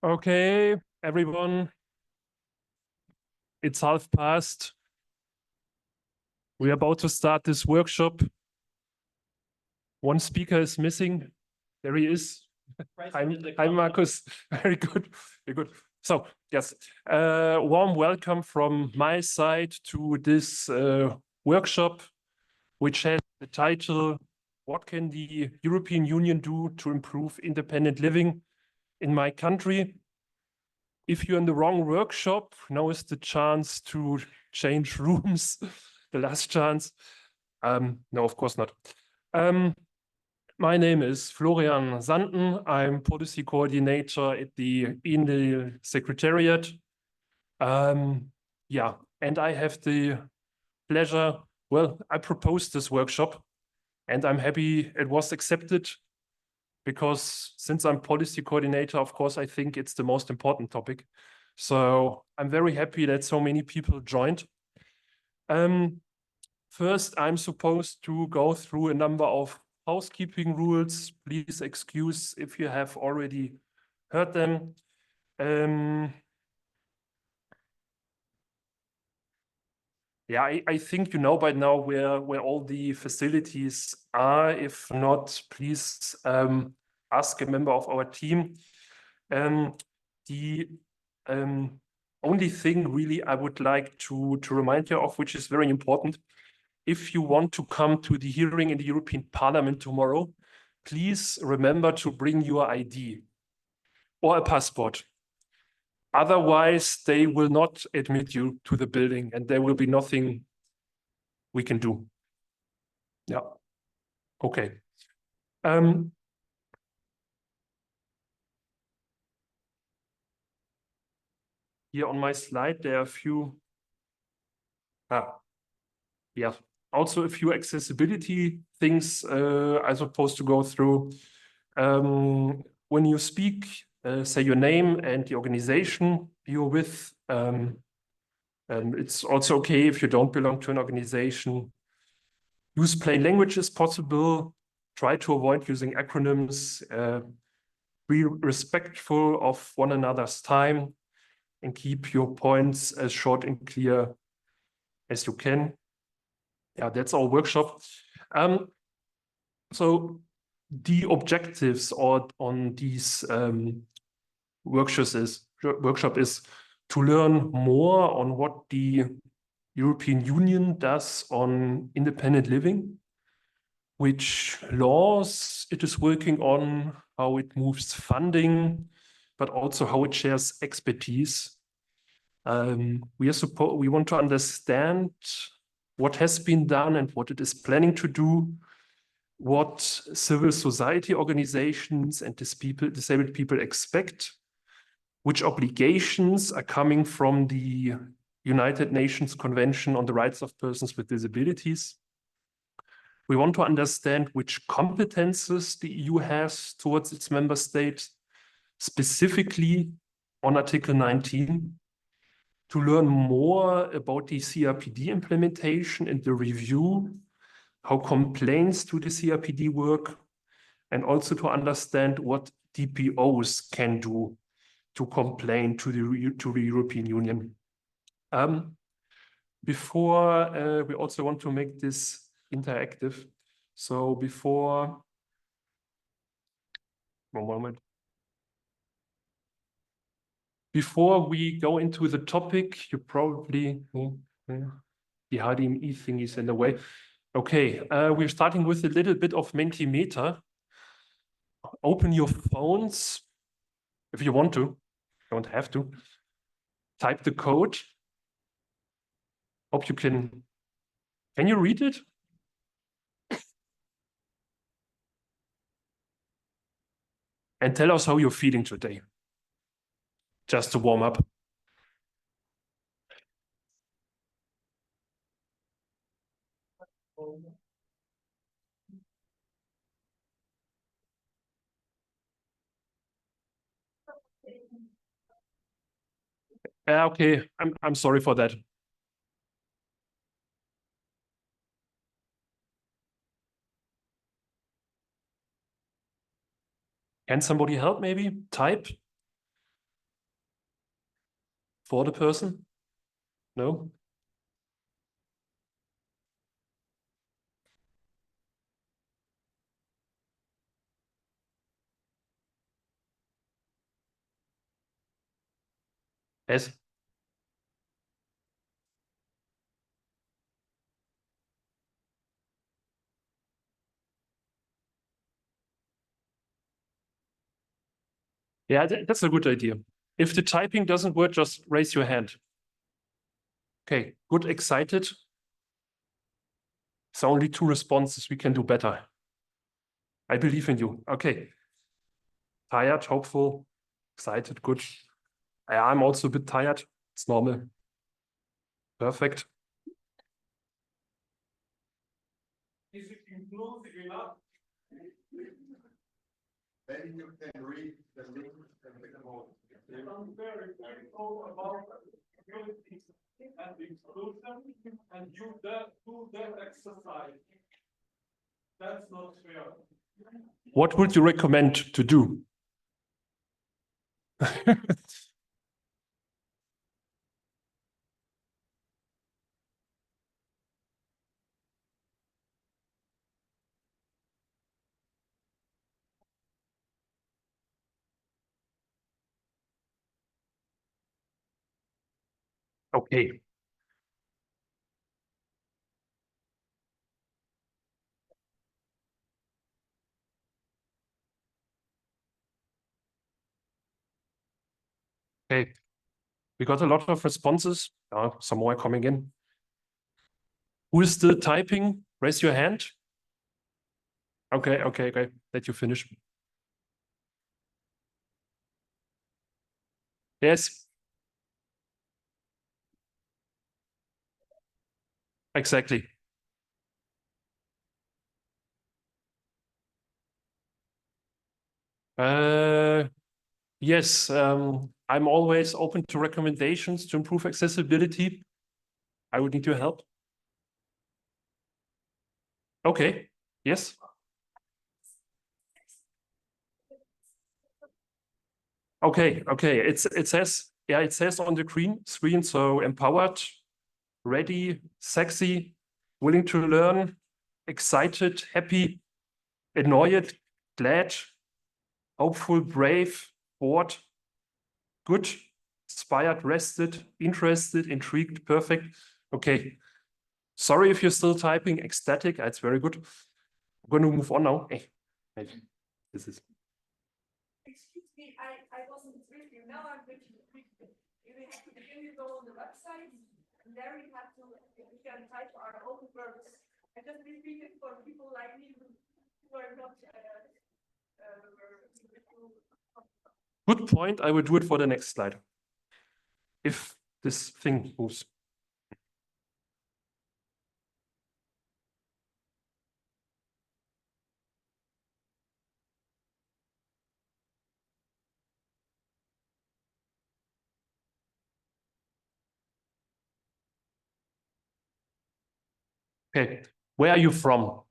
Okay, everyone, it's past. We're about to start this workshop. One speaker is missing. There he is. Hi, Marcus. Very good. Very good. So, yes, warm welcome from my side to this workshop, which has the title, What can the European Union do to improve independent living in my country? If you're in the wrong workshop, now is the chance to change rooms, the last chance. No, of course not. My name is Florian Sanden. I'm policy coordinator at the EMPL Secretariat. Yeah, and I have the pleasure, well, I proposed this workshop and I'm happy it was accepted because since I'm policy coordinator, of course, I think it's the most important topic. So I'm very happy that so many people joined. First, I'm supposed to go through a number of housekeeping rules. Please excuse if you have already heard them. Yeah, I think you know by now where all the facilities are. If not, please ask a member of our team. The only thing really I would like to remind you of, which is very important, if you want to come to the hearing in the European Parliament tomorrow, please remember to bring your ID or a passport. Otherwise, they will not admit you to the building and there will be nothing we can do. Yeah. Okay. Here on my slide, there are a few. Yeah. Also a few accessibility things I'm supposed to go through. When you speak, say your name and the organization you're with. It's also okay if you don't belong to an organization. Use plain language as possible. Try to avoid using acronyms. Be respectful of one another's time and keep your points as short and clear as you can. Yeah, that's our workshop. So the objectives on these workshop is to learn more on what the European Union does on independent living, which laws it is working on, how it moves funding, but also how it shares expertise. We want to understand what has been done and what it is planning to do, what civil society organizations and disabled people expect, which obligations are coming from the United Nations Convention on the Rights of Persons with Disabilities. We want to understand which competences the EU has towards its member states, specifically on Article 19, to learn more about the CRPD implementation and the review, how complaints to the CRPD work, and also to understand what DPOs can do to complain to the European Union. Before we also want to make this interactive. So before, one moment. Before we go into the topic, you probably, the HDMI thing is in the way. Okay, we're starting with a little bit of Mentimeter. Open your phones if you want to, don't have to. Type the code. Hope you can you read it? And tell us how you're feeling today, just to warm up. Okay, I'm sorry for that. Can somebody help maybe? Type. for the person? No? Yes. Yeah, that's a good idea. If the typing doesn't work, just raise your hand. Okay, good, excited. It's only 2 responses. We can do better. I believe in you. Okay. Tired, hopeful, excited, good. I'm also a bit tired. It's normal. Perfect. Is it inclusive enough? Then you can read the link and pick them all. I'm very careful about abilities and exclusion, and you do that exercise. That's not fair. What would you recommend to do? Okay. Okay. We got a lot of responses. Some more coming in. Who is still typing? Raise your hand. Okay. Let you finish. Yes. Exactly. Yes, I'm always open to recommendations to improve accessibility. I would need your help. Okay. Yes. Okay. It says on the screen, so empowered, ready, sexy, willing to learn, excited, happy, annoyed, glad, hopeful, brave, bored, good, inspired, rested, interested, intrigued, perfect. Okay. Sorry if you're still typing, ecstatic. It's very good. I'm going to move on now. Hey, this is. Excuse me, I wasn't with you. Now I'm with you. You go on the website, and there you have to, we can type our own words. I just repeat it for people like me who are not. Good point. I will do it for the next slide. If this thing moves. Okay, where are you from?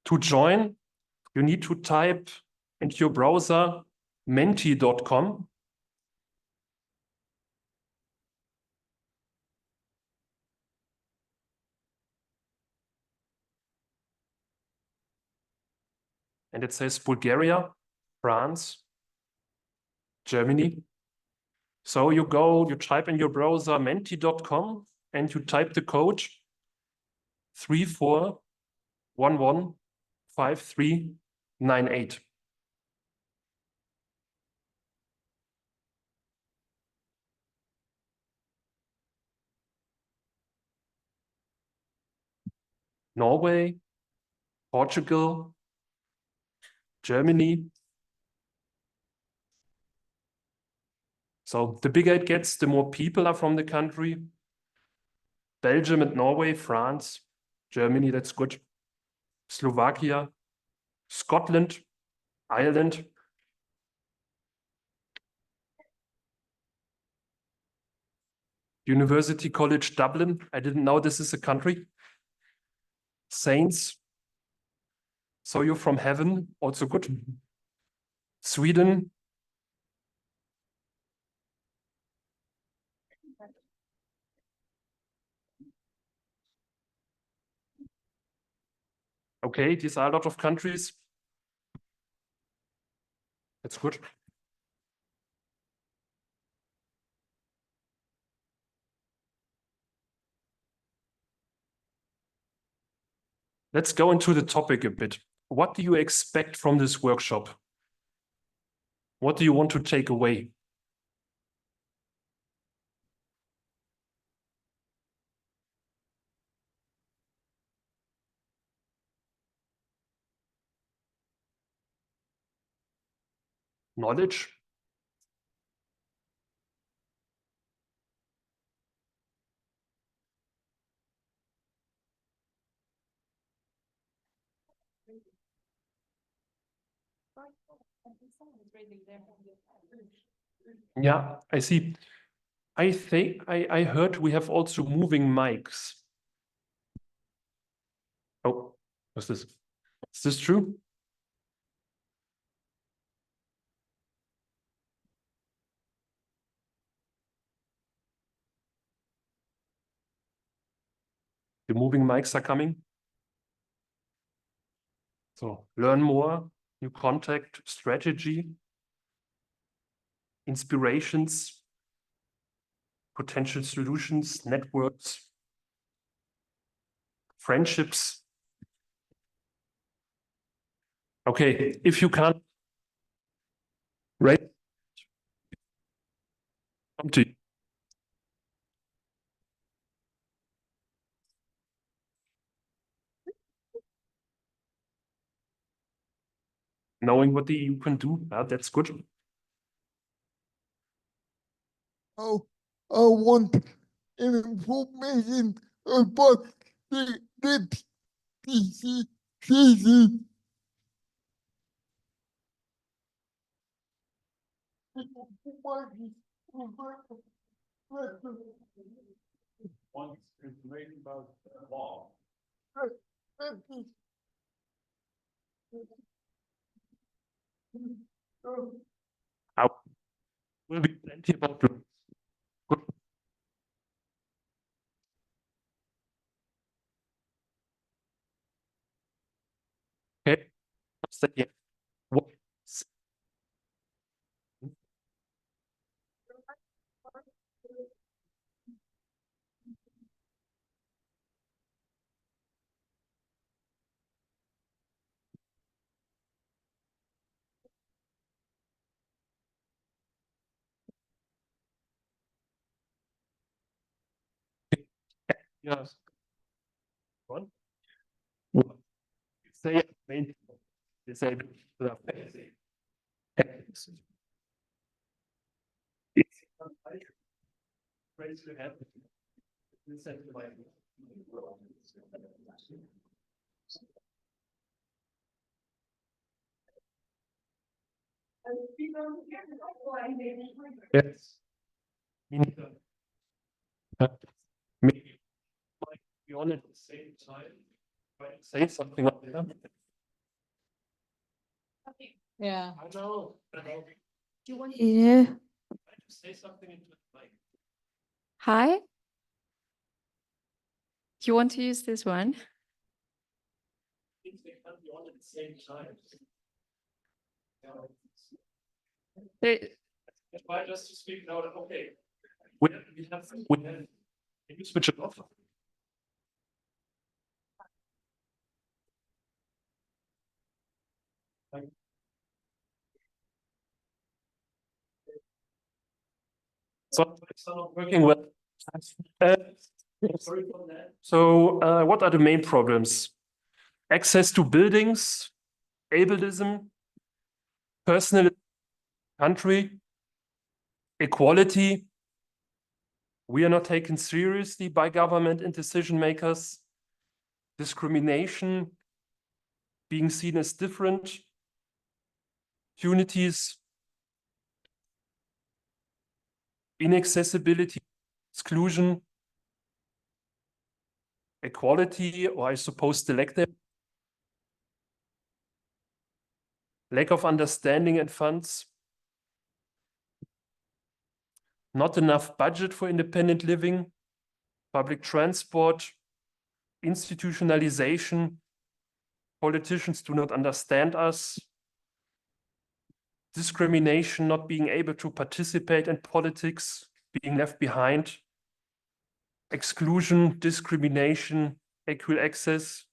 To join, you need to type into your browser menti.com. And it says Bulgaria, France, Germany. So you type in your browser menti.com and you type the code 34115398. Norway, Portugal, Germany. So the bigger it gets, the more people are from the country. Belgium and Norway, France, Germany, that's good. Slovakia, Scotland, Ireland. University College Dublin. I didn't know this is a country. Saints. So you're from heaven, also good. Sweden. Okay, these are a lot of countries. That's good. Let's go into the topic a bit. What do you expect from this workshop? What do you want to take away? Knowledge? Yeah, I see. I think I heard we have also moving mics. Oh, what's this? Is this true? The moving mics are coming. So learn more, new contact, strategy, inspirations, potential solutions, networks, friendships. Okay, if you can't, right? Come to you. Knowing what the EU can do, that's good. I want information about the PC. Wants information about law. Will be plenty about law. Good. Okay. Yeah. What? Yes. One. Say main. Say raise your hand. Yes. Maybe like be on at the same time. Say something like that. Yeah. I know. Yeah. Say something into the mic. Hi. You want to use this one? They can't be on at the same time. Why just to speak now? Okay. We have. Can you switch it off? So it's not working well. So what are the main problems? Access to buildings, ableism, personal country, equality. We are not taken seriously by government and decision makers. Discrimination, being seen as different. Unities, inaccessibility, exclusion, equality, or I suppose the lack of understanding and funds, not enough budget for independent living, public transport, institutionalization, politicians do not understand us, discrimination, not being able to participate in politics, being left behind, exclusion, discrimination, equal access.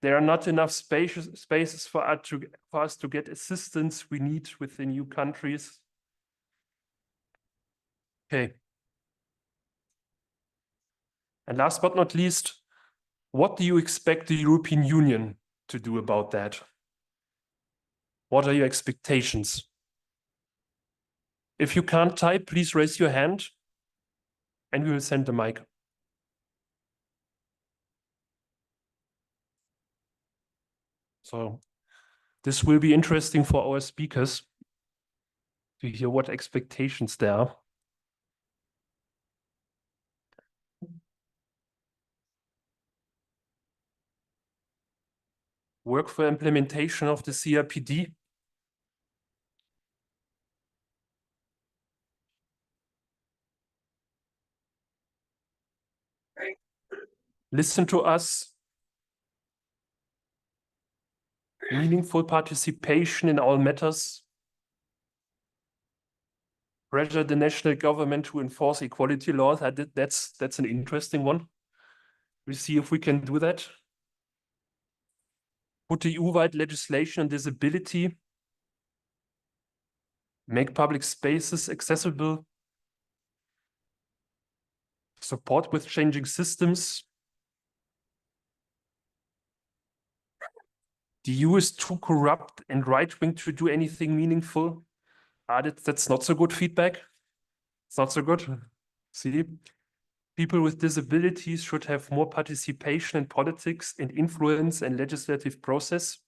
There are not enough spaces for us to get assistance we need within new countries. Okay. And last but not least, what do you expect the European Union to do about that? What are your expectations? If you can't type, please raise your hand and we will send the mic. So this will be interesting for our speakers to hear what expectations there are. Work for implementation of the CRPD. Listen to us. Meaningful participation in all matters. Pressure the national government to enforce equality laws. That's an interesting one. We'll see if we can do that. Put the EU-wide legislation on disability. Make public spaces accessible. Support with changing systems. The EU is too corrupt and right-wing to do anything meaningful. That's not so good feedback. It's not so good. See, people with disabilities should have more participation in politics and influence and legislative process.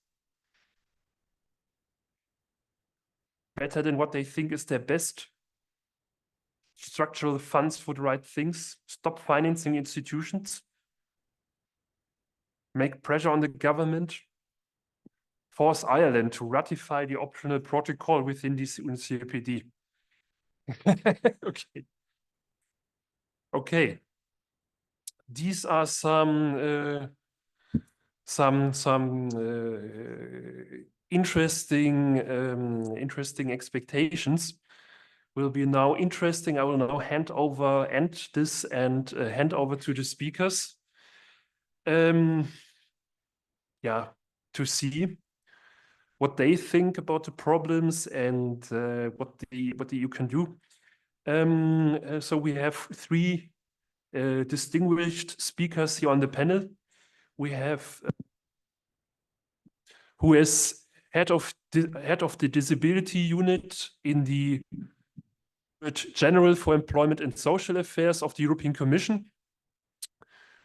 Better than what they think is their best. Structural funds for the right things. Stop financing institutions. Make pressure on the government. Force Ireland to ratify the optional protocol within the CRPD. Okay. Okay. These are some interesting expectations. Will be now interesting. I will now hand over to the speakers. Yeah, to see what they think about the problems and what you can do. So we have three distinguished speakers here on the panel. We have who is head of the disability unit in the General for Employment and Social Affairs of the European Commission.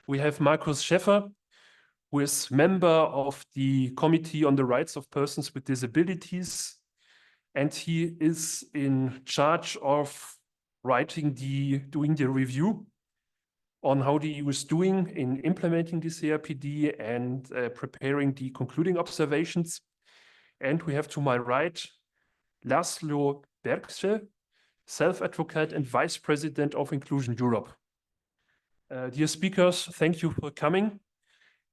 We have Markus Scheffer, who is member of the Committee on the Rights of Persons with Disabilities, and he is in charge of doing the review on how the EU is doing in implementing the CRPD and preparing the concluding observations. And we have to my right, Laszlo Bercse, self-advocate and vice president of Inclusion Europe. Dear speakers, thank you for coming.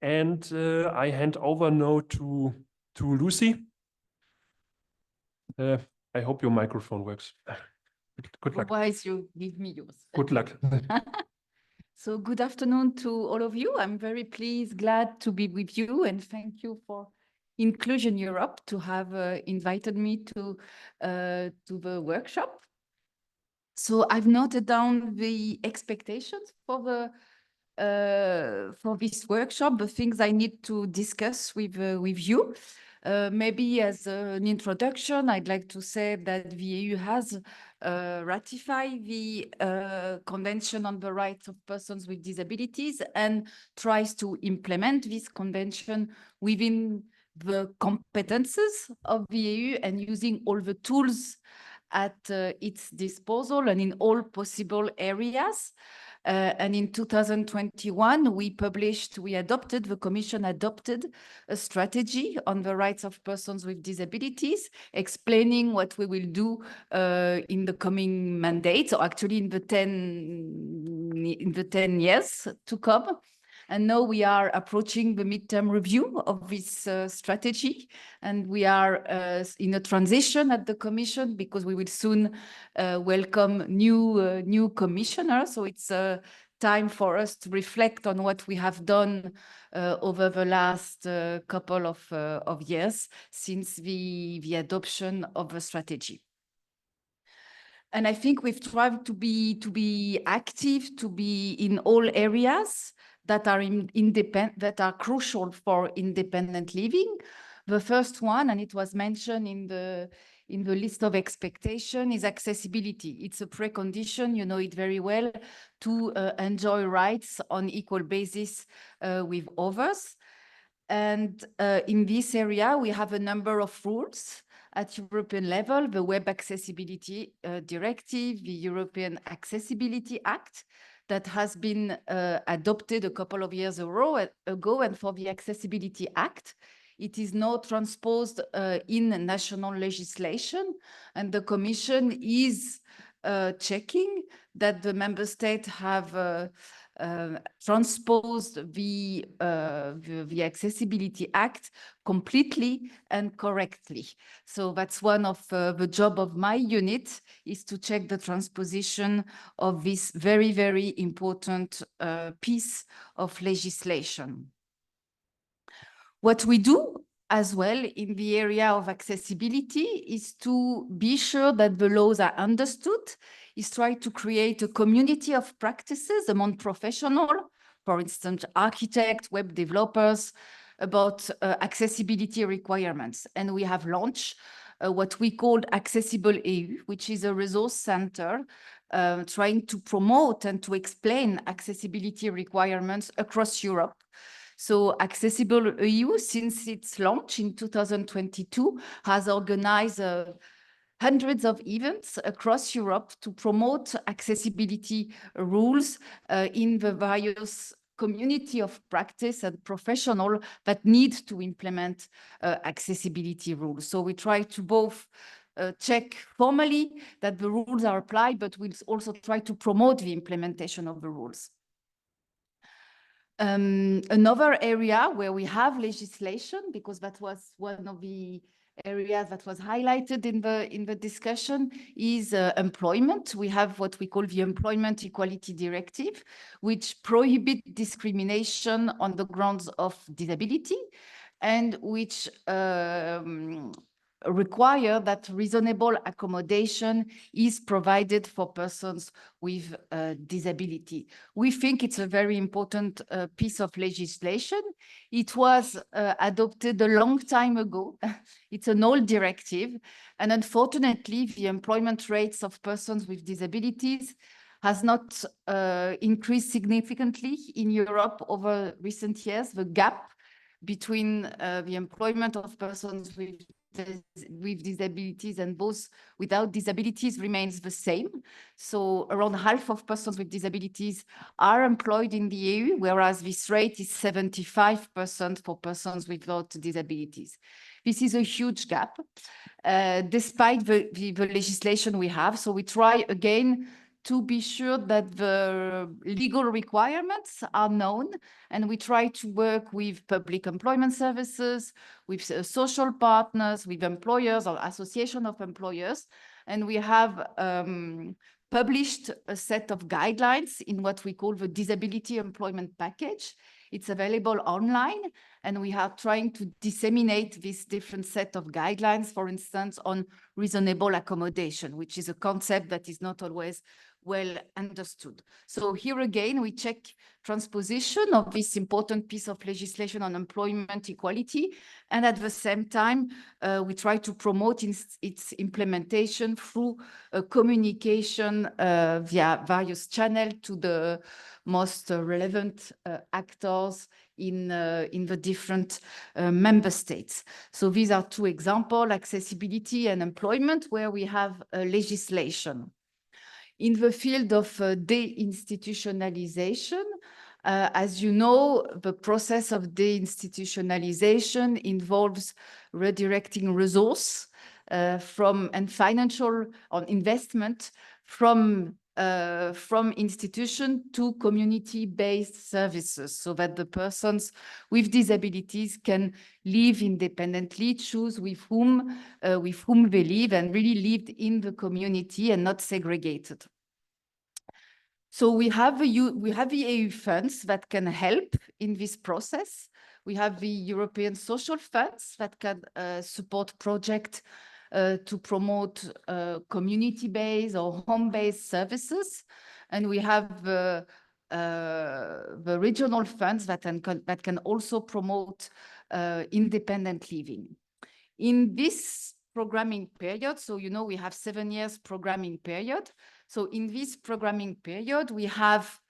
And I hand over now to Lucie. I hope your microphone works. Good luck. Otherwise, you give me yours. Good luck. So good afternoon to all of you. I'm very glad to be with you, and thank you for Inclusion Europe to have invited me to the workshop. So I've noted down the expectations for this workshop, the things I need to discuss with you. Maybe as an introduction, I'd like to say that the EU has ratified the Convention on the Rights of Persons with Disabilities and tries to implement this convention within the competences of the EU and using all the tools at its disposal and in all possible areas. And in 2021, the Commission adopted a strategy on the rights of persons with disabilities, explaining what we will do in the coming mandate, or actually in the 10 years to come. And now we are approaching the midterm review of this strategy. And we are in a transition at the Commission because we will soon welcome new commissioners. So it's time for us to reflect on what we have done over the last couple of years since the adoption of the strategy. And I think we've tried to be active, to be in all areas that are that are crucial for independent living. The first one, and it was mentioned in the list of expectation, is accessibility. It's a precondition, you know it very well, to enjoy rights on equal basis with others. And in this area, we have a number of rules at European level: the Web Accessibility Directive, the European Accessibility Act that has been adopted a couple of years ago. And for the Accessibility Act, it is now transposed in national legislation. And the Commission is checking that the member states have transposed the Accessibility Act completely and correctly. So that's one of the job of my unit, is to check the transposition of this very, very important piece of legislation. What we do as well in the area of accessibility is to be sure that the laws are understood, is try to create a community of practices among professionals, for instance, architects, web developers, about accessibility requirements. And we have launched what we called Accessible EU, which is a resource center trying to promote and to explain accessibility requirements across Europe. So Accessible EU, since its launch in 2022, has organized hundreds of events across Europe to promote accessibility rules in the various community of practice and professional that need to implement accessibility rules. So we try to both check formally that the rules are applied, but we'll also try to promote the implementation of the rules. Another area where we have legislation, because that was one of the areas that was highlighted in the discussion, is employment. We have what we call the Employment Equality Directive, which prohibits discrimination on the grounds of disability, and which require that reasonable accommodation is provided for persons with disability. We think it's a very important piece of legislation. It was adopted a long time ago. It's an old directive, and unfortunately, the employment rates of persons with disabilities has not increased significantly in Europe over recent years. The gap between the employment of persons with disabilities and those without disabilities remains the same. So around half of persons with disabilities are employed in the EU, whereas this rate is 75% for persons without disabilities. This is a huge gap, despite the legislation we have. So we try again to be sure that the legal requirements are known, and we try to work with public employment services, with social partners, with employers or association of employers. And we have published a set of guidelines in what we call the Disability Employment Package. It's available online, and we are trying to disseminate this different set of guidelines, for instance, on reasonable accommodation, which is a concept that is not always well understood. So here again, we check transposition of this important piece of legislation on employment equality, and at the same time, we try to promote its implementation through communication via various channels to the most relevant actors in the different member states. So these are two examples, accessibility and employment, where we have legislation. In the field of deinstitutionalization, as you know, the process of deinstitutionalization involves redirecting resource and financial investment from from institution to community-based services, so that the persons with disabilities can live independently, choose with whom they live, and really lived in the community and not segregated. So we have the EU funds that can help in this process. We have the European social funds that can support projects to promote community-based or home-based services. And we have the regional funds that can also promote independent living. In this programming period, so you know we have 7 years programming period. So in this programming period, we have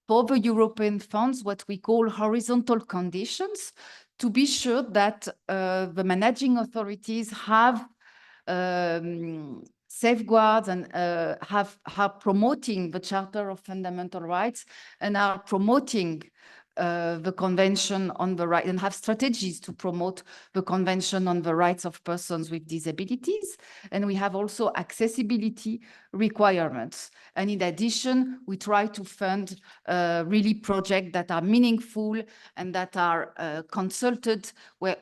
for the European funds what we call horizontal conditions to be sure that the managing authorities have safeguards and are promoting the Charter of Fundamental Rights and are promoting the Convention on the Right and have strategies to promote the Convention on the Rights of Persons with Disabilities. And we have also accessibility requirements. And in addition, we try to fund really projects that are meaningful and that are consulted where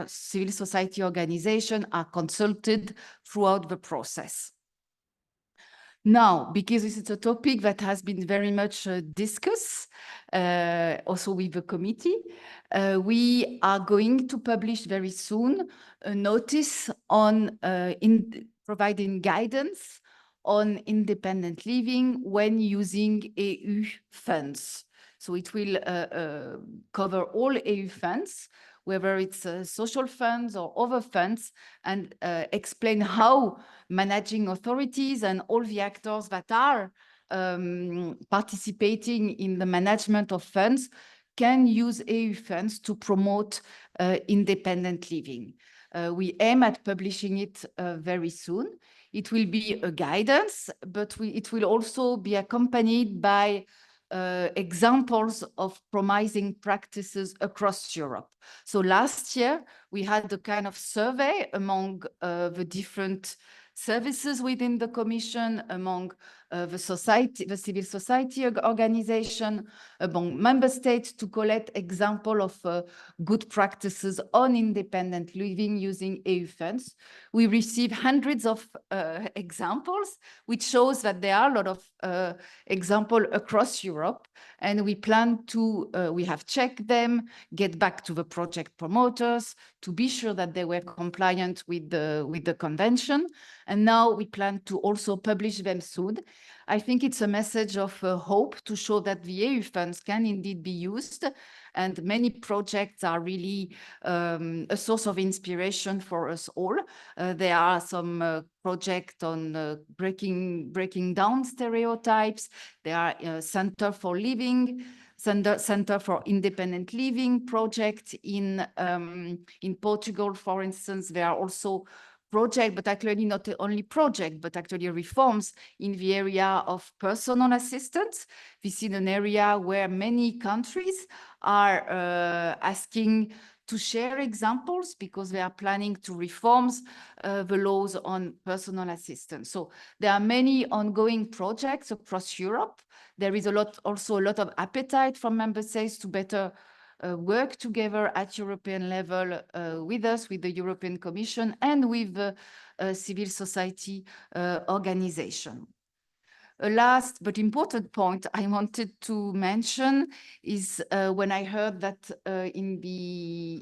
civil society organizations are consulted throughout the process. Now, because this is a topic that has been very much discussed, also with the committee, we are going to publish very soon a notice on providing guidance on independent living when using EU funds. So it will cover all EU funds, whether it's social funds or other funds, and explain how managing authorities and all the actors that are participating in the management of funds can use EU funds to promote independent living. We aim at publishing it very soon. It will be a guidance, but it will also be accompanied by examples of promising practices across Europe. So last year, we had a kind of survey among the different services within the Commission, among the civil society organization, among member states to collect example of good practices on independent living using EU funds. We received hundreds of examples, which shows that there are a lot of examples across Europe, and we plan to, we have checked them, get back to the project promoters to be sure that they were compliant with the convention. And now we plan to also publish them soon. I think it's a message of hope to show that the EU funds can indeed be used, and many projects are really a source of inspiration for us all. There are some projects on breaking down stereotypes. There are Center for Living, Center for Independent Living project in Portugal, for instance. There are also project, but actually not only project, but actually reforms in the area of personal assistance. This is an area where many countries are asking to share examples because they are planning to reform the laws on personal assistance. So there are many ongoing projects across Europe. There is also a lot of appetite from member states to better work together at European level with us, with the European Commission, and with the civil society organization. A last but important point I wanted to mention is when I heard that in the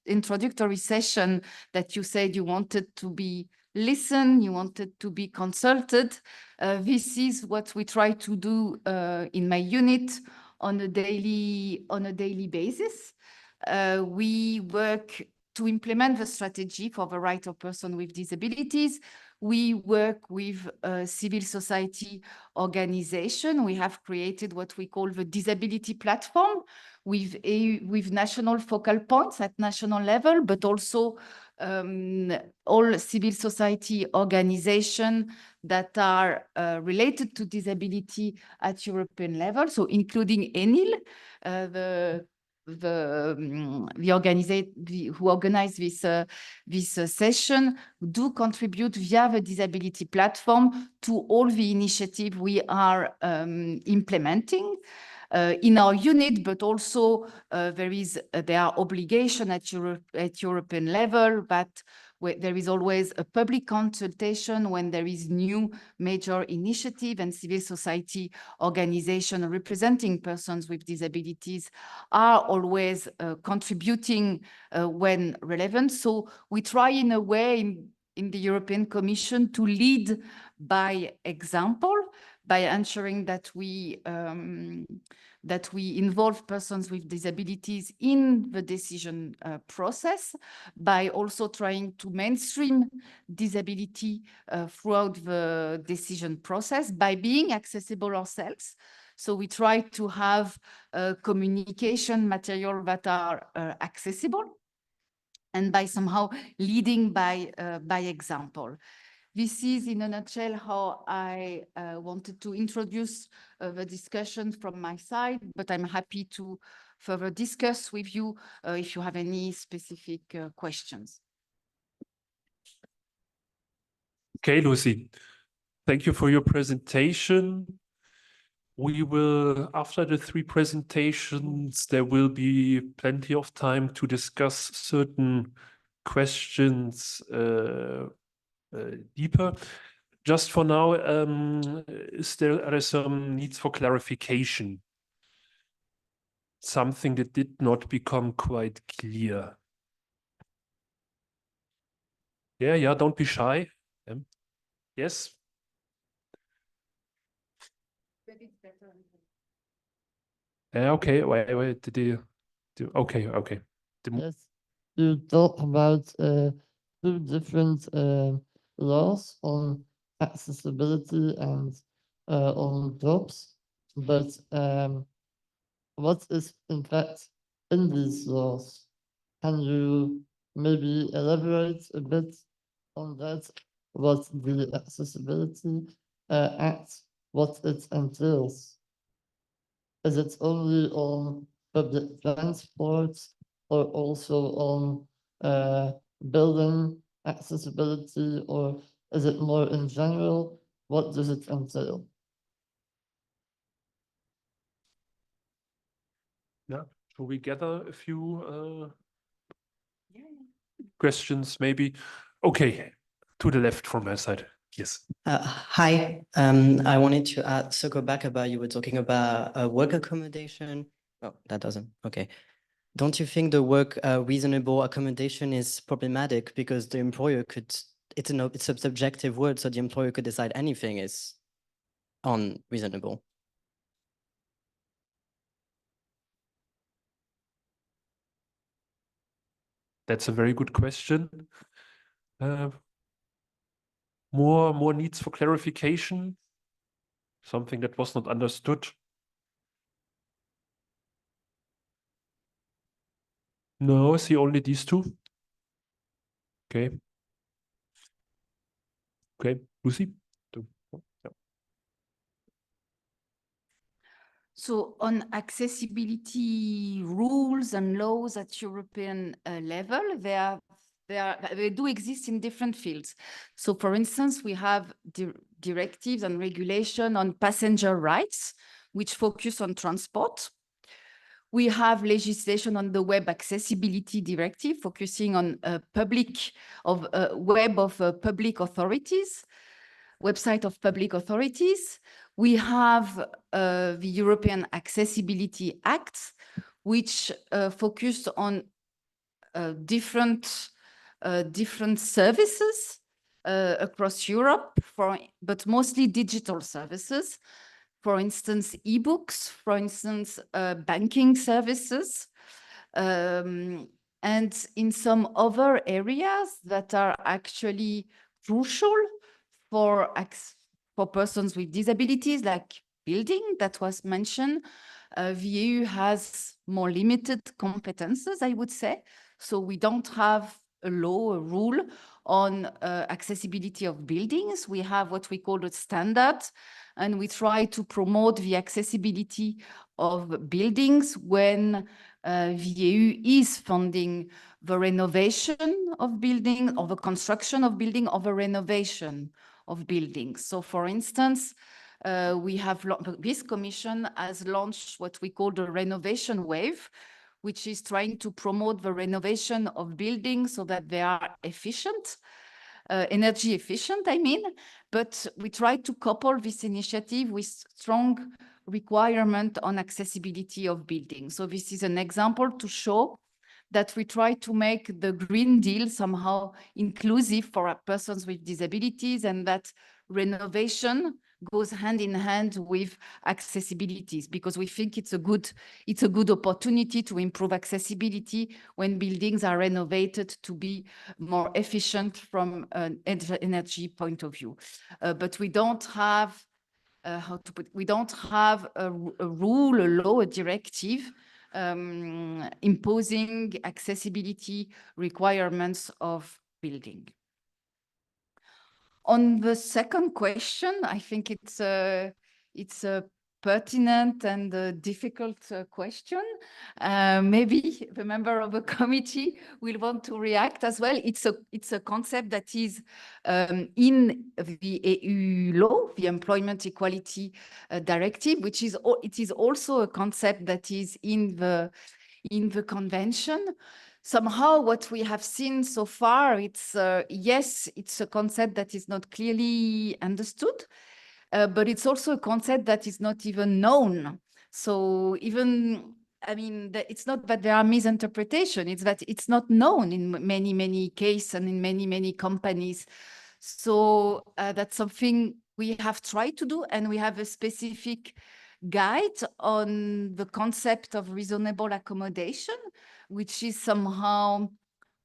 introductory session that you said you wanted to be listened, you wanted to be consulted. This is what we try to do in my unit on a daily basis. We work to implement the strategy for the right of persons with disabilities. We work with civil society organization. We have created what we call the disability platform with national focal points at national level, but also all civil society organizations that are related to disability at European level, so including ENIL, the who organize this session do contribute via the disability platform to all the initiative we are implementing in our unit, but also there are obligation at European level, but there is always a public consultation when there is new major initiative, and civil society organization representing persons with disabilities are always contributing when relevant. So we try in a way in the European Commission to lead by example, by ensuring that we involve persons with disabilities in the decision process, by also trying to mainstream disability throughout the decision process, by being accessible ourselves. So we try to have communication material that are accessible, and by somehow leading by example. This is in a nutshell how I wanted to introduce the discussion from my side, but I'm happy to further discuss with you if you have any specific questions. Okay, Lucie, thank you for your presentation. We will, after the 3 presentations, there will be plenty of time to discuss certain questions deeper. Just for now, are there some needs for clarification? Something that did not become quite clear. Yeah, don't be shy. Yes. Okay, wait, did you do? Okay. Yes, you talk about 2 different laws on accessibility and on jobs, but what is in fact in these laws? Can you maybe elaborate a bit on that? What the Accessibility Act, what it entails? Is it only on public transport or also on building accessibility, or is it more in general? What does it entail? Yeah, shall we gather a few questions maybe? Okay, to the left from my side. Yes. Hi, I wanted to circle back about, you were talking about work accommodation. Oh, that doesn't, okay. Don't you think the work reasonable accommodation is problematic because the employer could, it's a subjective word, so the employer could decide anything is unreasonable. That's a very good question. More needs for clarification. Something that was not understood. No, I see only these 2. Okay. Okay, Lucie. Yeah. So on accessibility rules and laws at European level, they do exist in different fields. So for instance, we have directives and regulation on passenger rights, which focus on transport. We have legislation on the Web Accessibility Directive, focusing on web of public authorities, website of public authorities. We have the European Accessibility Act, which focused on different services across Europe, but mostly digital services. For instance, e-books, for instance, banking services, and in some other areas that are actually crucial for persons with disabilities, like building that was mentioned. The EU has more limited competences, I would say. So we don't have a law, a rule on accessibility of buildings. We have what we call a standard, and we try to promote the accessibility of buildings when VAU is funding the renovation of building, or the construction of building, or the renovation of buildings. So for instance, we have, this commission has launched what we call the renovation wave, which is trying to promote the renovation of buildings so that they are efficient, energy efficient, I mean, but we try to couple this initiative with strong requirement on accessibility of buildings. So this is an example to show that we try to make the Green Deal somehow inclusive for persons with disabilities, and that renovation goes hand in hand with accessibilities, because we think it's a good opportunity to improve accessibility when buildings are renovated to be more efficient from an energy point of view. But we don't have we don't have a rule, a law, a directive imposing accessibility requirements of building. On the second question, I think it's a pertinent and a difficult question. Maybe the member of the committee will want to react as well. It's a concept that is in the EU law, the Employment Equality Directive, which is it is also a concept that is in the convention. Somehow what we have seen so far, it's yes, it's a concept that is not clearly understood, but it's also a concept that is not even known. So even, I mean, it's not that there are misinterpretations, it's that it's not known in many cases and in many companies. So that's something we have tried to do, and we have a specific guide on the concept of reasonable accommodation, which is somehow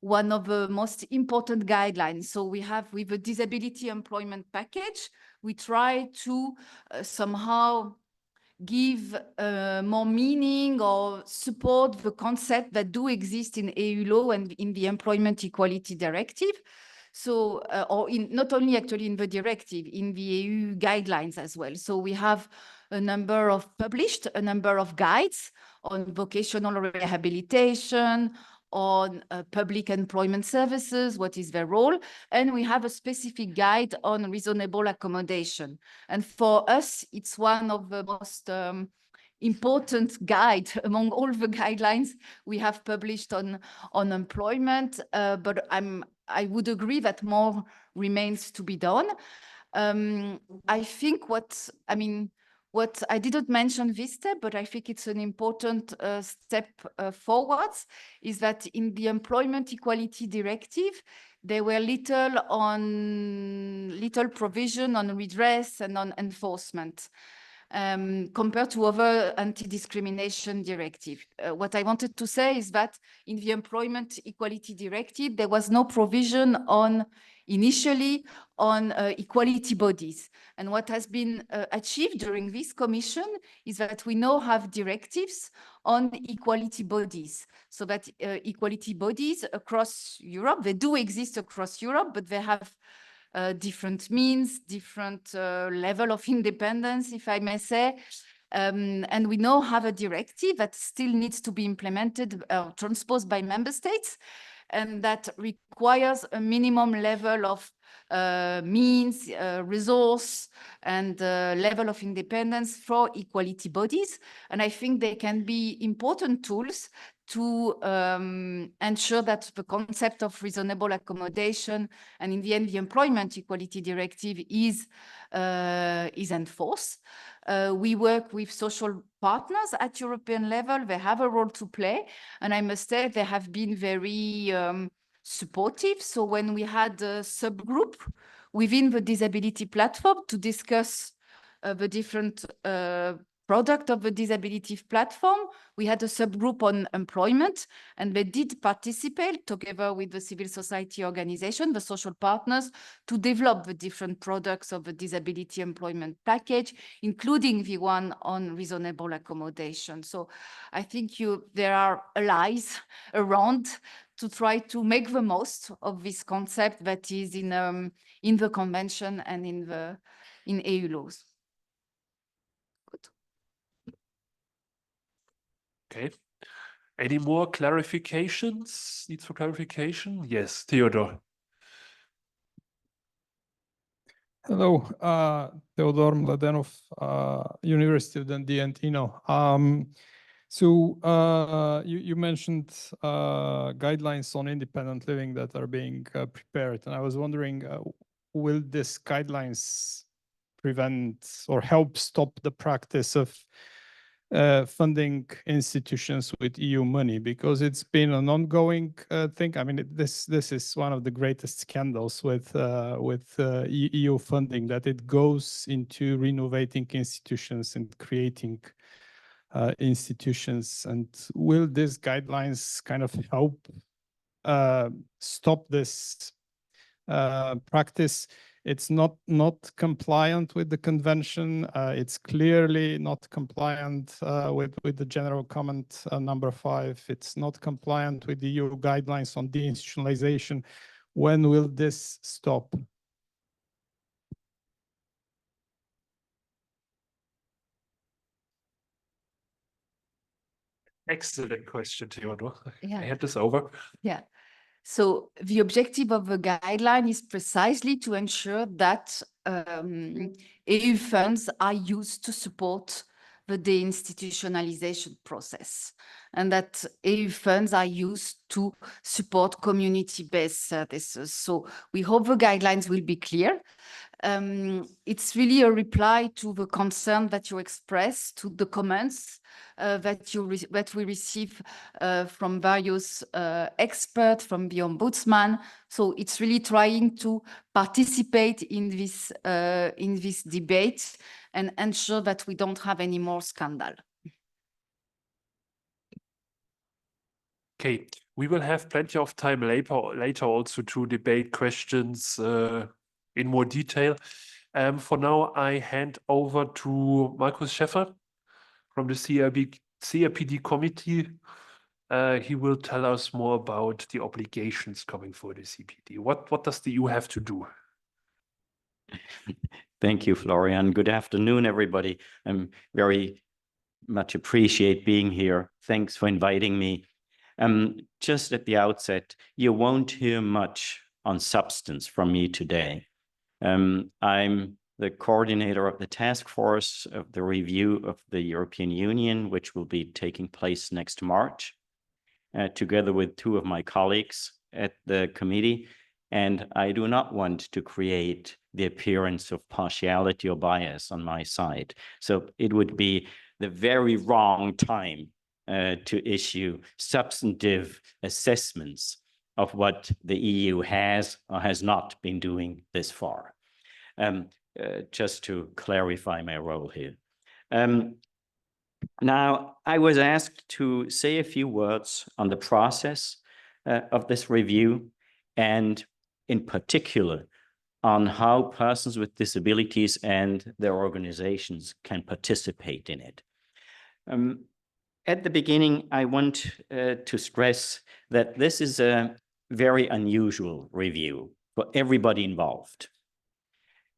one of the most important guidelines. So we have, with the disability employment package, we try to somehow give more meaning or support the concept that do exist in EU law and in the Employment Equality Directive. So, or not only actually in the directive, in the EU guidelines as well. So we have published a number of guides on vocational rehabilitation, on public employment services, what is their role, and we have a specific guide on reasonable accommodation. And for us, it's one of the most important guide among all the guidelines we have published on employment, but I would agree that more remains to be done. I think what I didn't mention this step, but I think it's an important step forwards, is that in the Employment Equality Directive, there were little provision on redress and on enforcement compared to other anti-discrimination directive. What I wanted to say is that in the Employment Equality Directive, there was no provision initially on equality bodies. And what has been achieved during this commission is that we now have directives on equality bodies. So that equality bodies across Europe, they do exist across Europe, but they have different means, different level of independence, if I may say. And we now have a directive that still needs to be implemented, transposed by member states, and that requires a minimum level of means, resource, and level of independence for equality bodies. And I think they can be important tools to ensure that the concept of reasonable accommodation, and in the end, the Employment Equality Directive is enforced. We work with social partners at European level. They have a role to play. And I must say they have been very supportive. So when we had a subgroup within the disability platform to discuss the different product of the disability platform, we had a subgroup on employment, and they did participate together with the civil society organization, the social partners, to develop the different products of the disability employment package, including the one on reasonable accommodation. So I think there are allies around to try to make the most of this concept that is in the convention and in EU laws. Okay. Any more clarifications? Needs for clarification? Yes, Theodore. Hello, Theodor Mladenov, University of Dundee and Tino. You mentioned guidelines on independent living that are being prepared, and I was wondering, will these guidelines prevent or help stop the practice of funding institutions with EU money? Because it's been an ongoing thing. I mean, this is one of the greatest scandals with EU funding, that it goes into renovating institutions and creating institutions. And will these guidelines kind of help stop this practice? It's not compliant with the convention. It's clearly not compliant with the general comment number 5. It's not compliant with the EU guidelines on deinstitutionalization. When will this stop? Excellent question, Theodore. Yeah. I hand this over. Yeah. So the objective of the guideline is precisely to ensure that EU funds are used to support the deinstitutionalization process, and that EU funds are used to support community-based services. So we hope the guidelines will be clear. It's really a reply to the concern that you expressed, to the comments that we receive from various experts, from the Ombudsman. So it's really trying to participate in this debate and ensure that we don't have any more scandal. Okay, we will have plenty of time later also to debate questions in more detail. For now, I hand over to Markus Scheffer from the CRPD committee. He will tell us more about the obligations coming for the CPD. What does the EU have to do? Thank you, Florian. Good afternoon, everybody. I'm very much appreciate being here. Thanks for inviting me. Just at the outset, you won't hear much on substance from me today. I'm the coordinator of the task force of the review of the European Union, which will be taking place next March, together with 2 of my colleagues at the committee. And I do not want to create the appearance of partiality or bias on my side. So it would be the very wrong time to issue substantive assessments of what the EU has or has not been doing this far. Just to clarify my role here. Now, I was asked to say a few words on the process of this review, and in particular on how persons with disabilities and their organizations can participate in it. At the beginning, I want to stress that this is a very unusual review for everybody involved.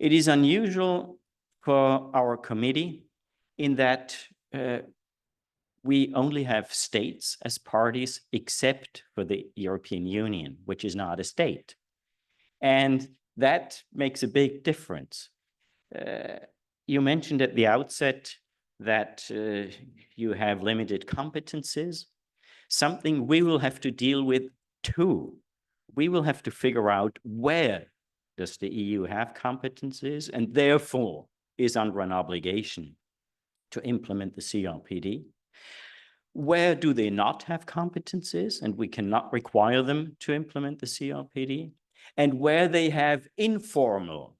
It is unusual for our committee in that we only have states as parties, except for the European Union, which is not a state. And that makes a big difference. You mentioned at the outset that you have limited competencies, something we will have to deal with too. We will have to figure out where does the EU have competencies and therefore is under an obligation to implement the CRPD. Where do they not have competencies and we cannot require them to implement the CRPD? And where they have informal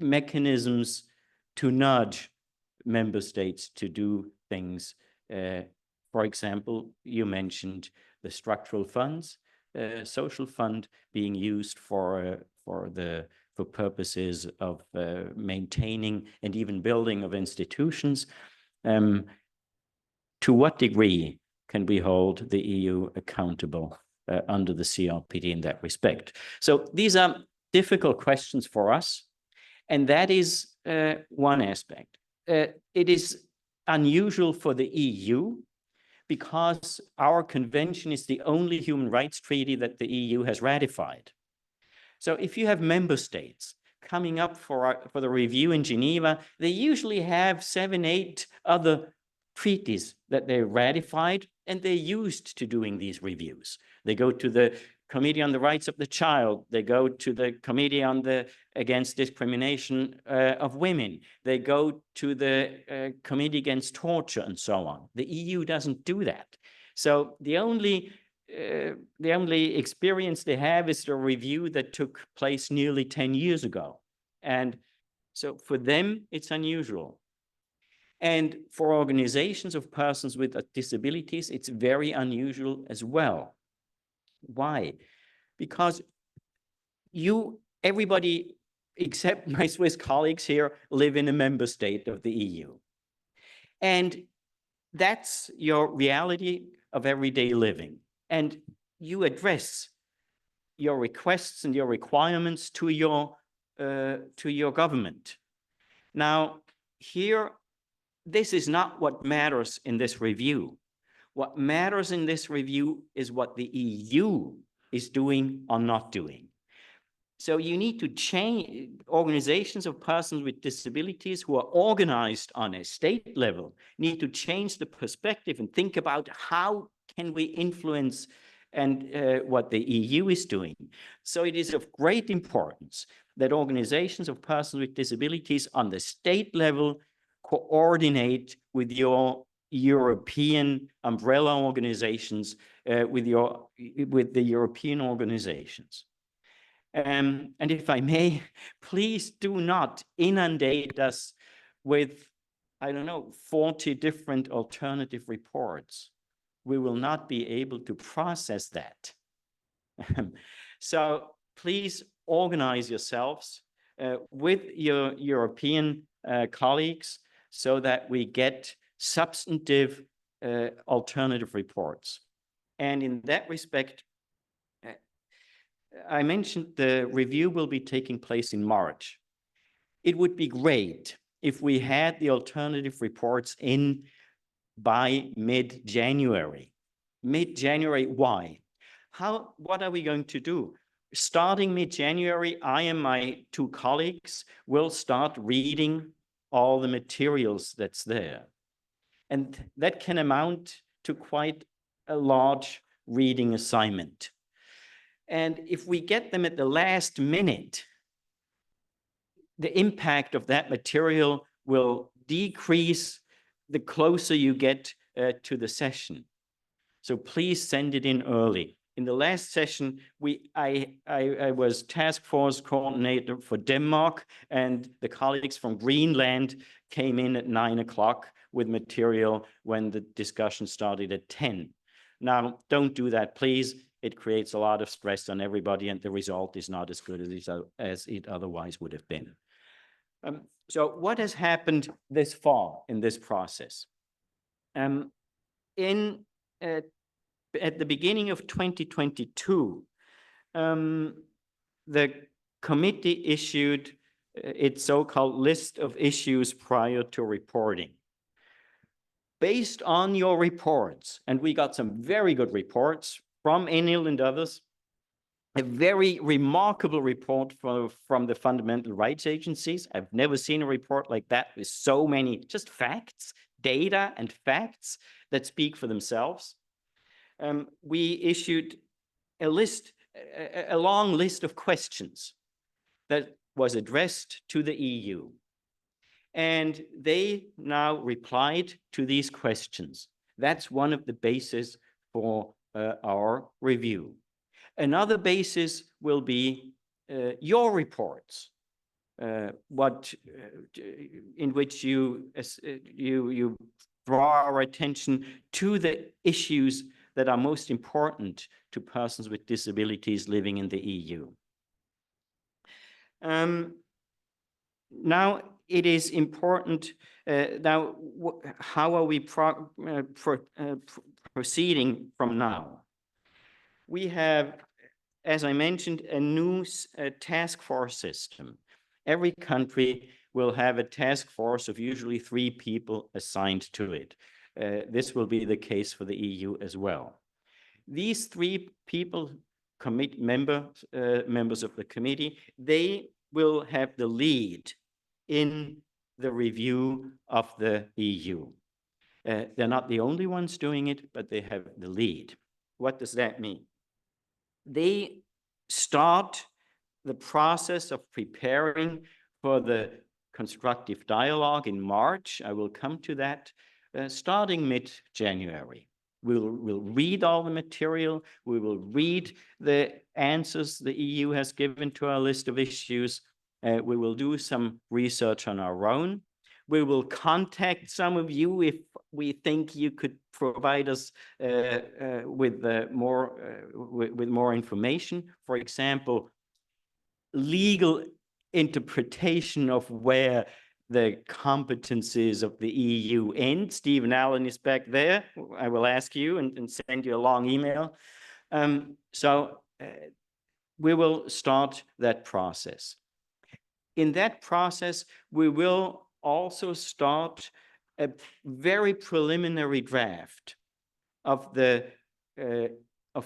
mechanisms to nudge member states to do things. For example, you mentioned the structural funds, social fund being used for purposes of maintaining and even building of institutions. To what degree can we hold the EU accountable under the CRPD in that respect? So these are difficult questions for us, and that is one aspect. It is unusual for the EU because our convention is the only human rights treaty that the EU has ratified. So if you have member states coming up for the review in Geneva, they usually have 7, 8 other treaties that they ratified, and they're used to doing these reviews. They go to the Committee on the Rights of the Child. They go to the Committee on the Against Discrimination of Women. They go to the Committee Against Torture and so on. The EU doesn't do that. So the only experience they have is the review that took place nearly 10 years ago. And so for them, it's unusual. And for organizations of persons with disabilities, it's very unusual as well. Why? Because everybody except my Swiss colleagues here live in a member state of the EU. And that's your reality of everyday living. And you address your requests and your requirements to your government. Now, here, this is not what matters in this review. What matters in this review is what the EU is doing or not doing. So you need to change organizations of persons with disabilities who are organized on a state level, need to change the perspective and think about how can we influence and what the EU is doing. So it is of great importance that organizations of persons with disabilities on the state level coordinate with your European umbrella organizations, with the European organizations. And if I may, please do not inundate us with, I don't know, 40 different alternative reports. We will not be able to process that. So please organize yourselves with your European colleagues so that we get substantive alternative reports. And in that respect, I mentioned the review will be taking place in March. It would be great if we had the alternative reports in by mid-January. Mid-January, why? What are we going to do? Starting mid-January, I and my 2 colleagues will start reading all the materials that's there. And that can amount to quite a large reading assignment. And if we get them at the last minute, the impact of that material will decrease the closer you get to the session. So please send it in early. In the last session, I was task force coordinator for Denmark, and the colleagues from Greenland came in at 9 o'clock with material when the discussion started at 10. Now, don't do that, please. It creates a lot of stress on everybody, and the result is not as good as it otherwise would have been. So what has happened this far in this process? At the beginning of 2022, the committee issued its so-called list of issues prior to reporting. Based on your reports, and we got some very good reports from Enil and others, a very remarkable report from the fundamental rights agencies. I've never seen a report like that with so many just facts, data and facts that speak for themselves. We issued a long list of questions that was addressed to the EU. And they now replied to these questions. That's one of the bases for our review. Another basis will be your reports, in which you draw our attention to the issues that are most important to persons with disabilities living in the EU. Now, it is important, how are we proceeding from now? We have, as I mentioned, a new task force system. Every country will have a task force of usually 3 people assigned to it. this will be the case for the EU as well. These three people, members of the committee, they will have the lead in the review of the EU. They're not the only ones doing it, but they have the lead. What does that mean? They start the process of preparing for the constructive dialogue in March. I will come to that, starting mid-January. We'll read all the material. We will read the answers the EU has given to our list of issues. We will do some research on our own. We will contact some of you if we think you could provide us with more information. For example, legal interpretation of where the competencies of the EU end. Stephen Allen is back there. I will ask you and send you a long email. We will start that process. In that process, we will also start a very preliminary draft of the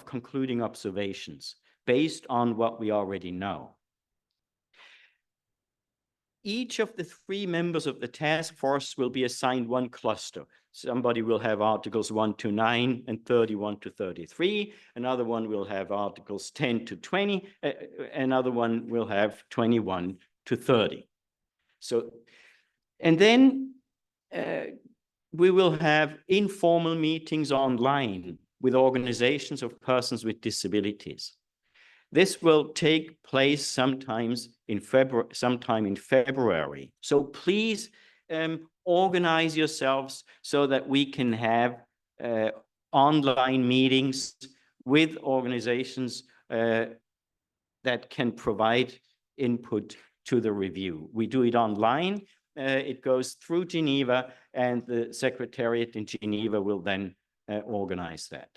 concluding observations based on what we already know. Each of the three members of the task force will be assigned one cluster. Somebody will have articles 1 to 9 and 31 to 33. Another one will have articles 10 to 20. Another one will have 21 to 30. And then we will have informal meetings online with organizations of persons with disabilities. This will take place sometime in February. So please organize yourselves so that we can have online meetings with organizations that can provide input to the review. We do it online. It goes through Geneva, and the Secretariat in Geneva will then organize that.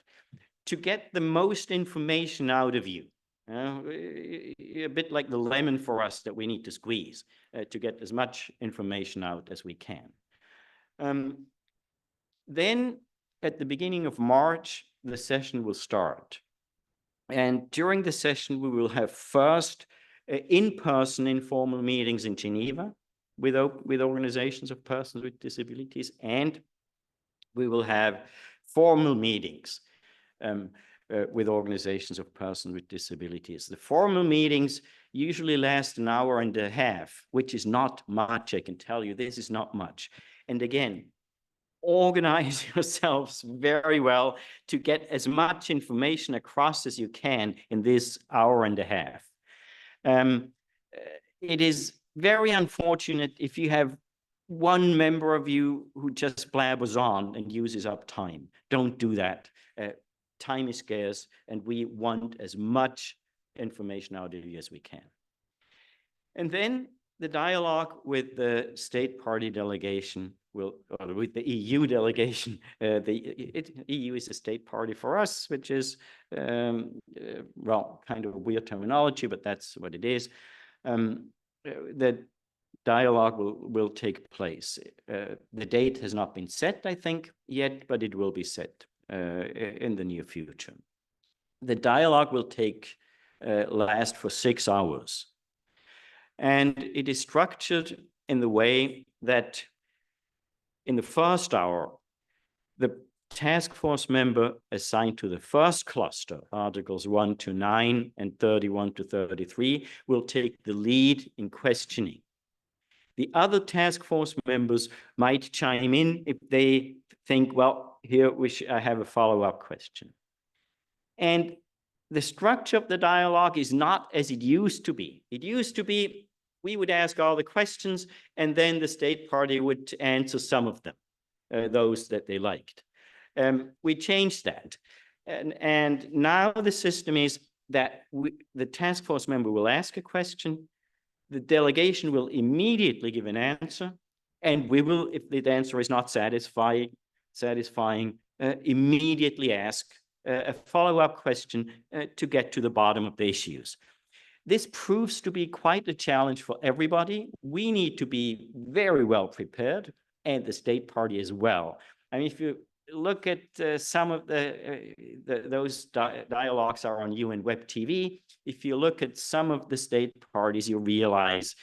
To get the most information out of you, a bit like the lemon for us that we need to squeeze to get as much information out as we can. Then at the beginning of March, the session will start. And during the session, we will have first in-person informal meetings in Geneva with organizations of persons with disabilities, and we will have formal meetings with organizations of persons with disabilities. The formal meetings usually last an hour and a half, which is not much, I can tell you. This is not much. And again, organize yourselves very well to get as much information across as you can in this hour and a half. It is very unfortunate if you have one member of you who just blabbers on and uses up time. Don't do that. Time is scarce, and we want as much information out of you as we can. And then the dialogue with the state party delegation will, or with the EU delegation, EU is a state party for us, which is, well, kind of a weird terminology, but that's what it is. The dialogue will take place. The date has not been set, I think, yet, but it will be set in the near future. The dialogue will last for 6 hours. And it is structured in the way that in the first hour, the task force member assigned to the first cluster, articles 1 to 9 and 31 to 33, will take the lead in questioning. The other task force members might chime in if they think, well, here I have a follow-up question. And the structure of the dialogue is not as it used to be. It used to be, we would ask all the questions, and then the state party would answer some of them, those that they liked. We changed that. And now the system is that the task force member will ask a question, the delegation will immediately give an answer, and we will, if the answer is not satisfying, immediately ask a follow-up question to get to the bottom of the issues. This proves to be quite a challenge for everybody. We need to be very well prepared, and the state party as well. I mean, if you look at some of those dialogues are on UN Web TV. If you look at some of the state parties, you realize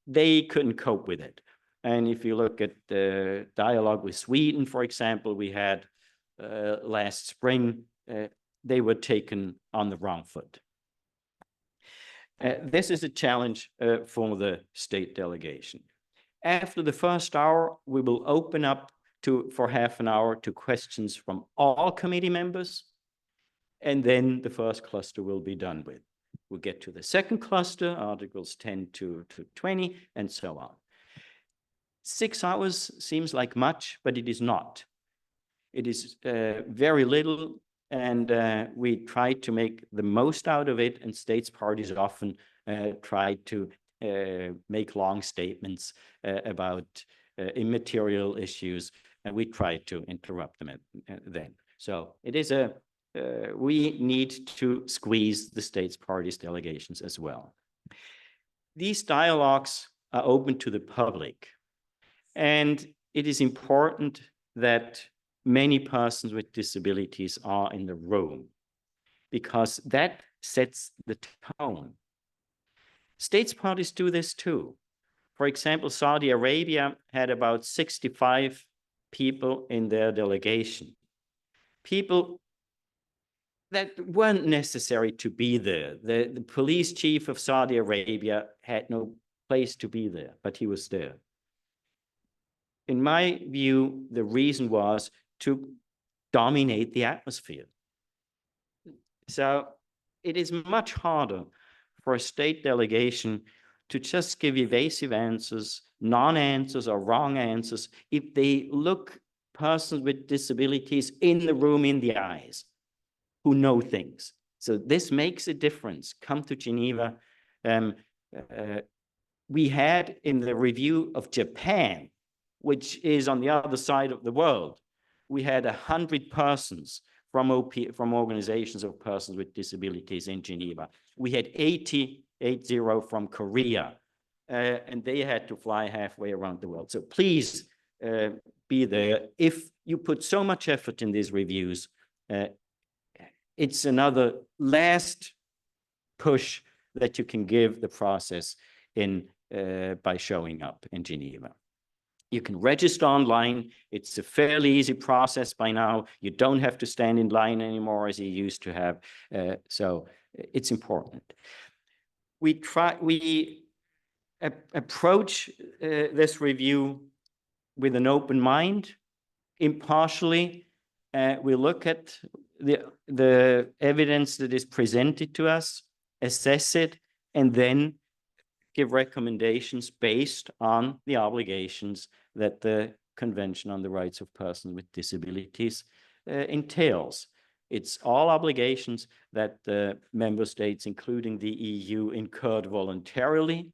they couldn't cope with it. And if you look at the dialogue with Sweden, for example, we had last spring, they were taken on the wrong foot. This is a challenge for the state delegation. After the first hour, we will open up for half an hour to questions from all committee members, and then the first cluster will be done with. We'll get to the second cluster, articles 10 to 20, and so on. 6 hours seems like much, but it is not. It is very little, and we try to make the most out of it, and states parties often try to make long statements about immaterial issues, and we try to interrupt them then. So it is we need to squeeze the states parties delegations as well. These dialogues are open to the public, and it is important that many persons with disabilities are in the room, because that sets the tone. States parties do this too. For example, Saudi Arabia had about 65 people in their delegation. People that weren't necessary to be there. The police chief of Saudi Arabia had no place to be there, but he was there. In my view, the reason was to dominate the atmosphere. So it is much harder for a state delegation to just give evasive answers, non-answers or wrong answers, if they look persons with disabilities in the room in the eyes, who know things. So this makes a difference. Come to Geneva. We had in the review of Japan, which is on the other side of the world, we had 100 persons from organizations of persons with disabilities in Geneva. We had 80 from Korea, and they had to fly halfway around the world. So please be there. If you put so much effort in these reviews, it's another last push that you can give the process by showing up in Geneva. You can register online. It's a fairly easy process by now. You don't have to stand in line anymore as you used to have. So it's important. We approach this review with an open mind, impartially. We look at the evidence that is presented to us, assess it, and then give recommendations based on the obligations that the Convention on the Rights of Persons with Disabilities entails. It's all obligations that the member states, including the EU, incurred voluntarily.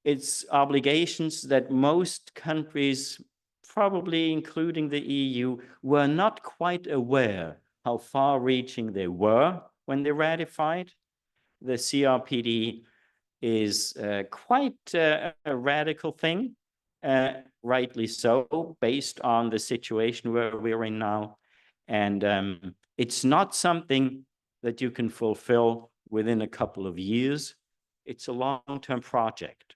It's obligations that most countries, probably including the EU, were not quite aware how far-reaching they were when they ratified. The CRPD is quite a radical thing, rightly so, based on the situation where we're in now. And it's not something that you can fulfill within a couple of years. It's a long-term project.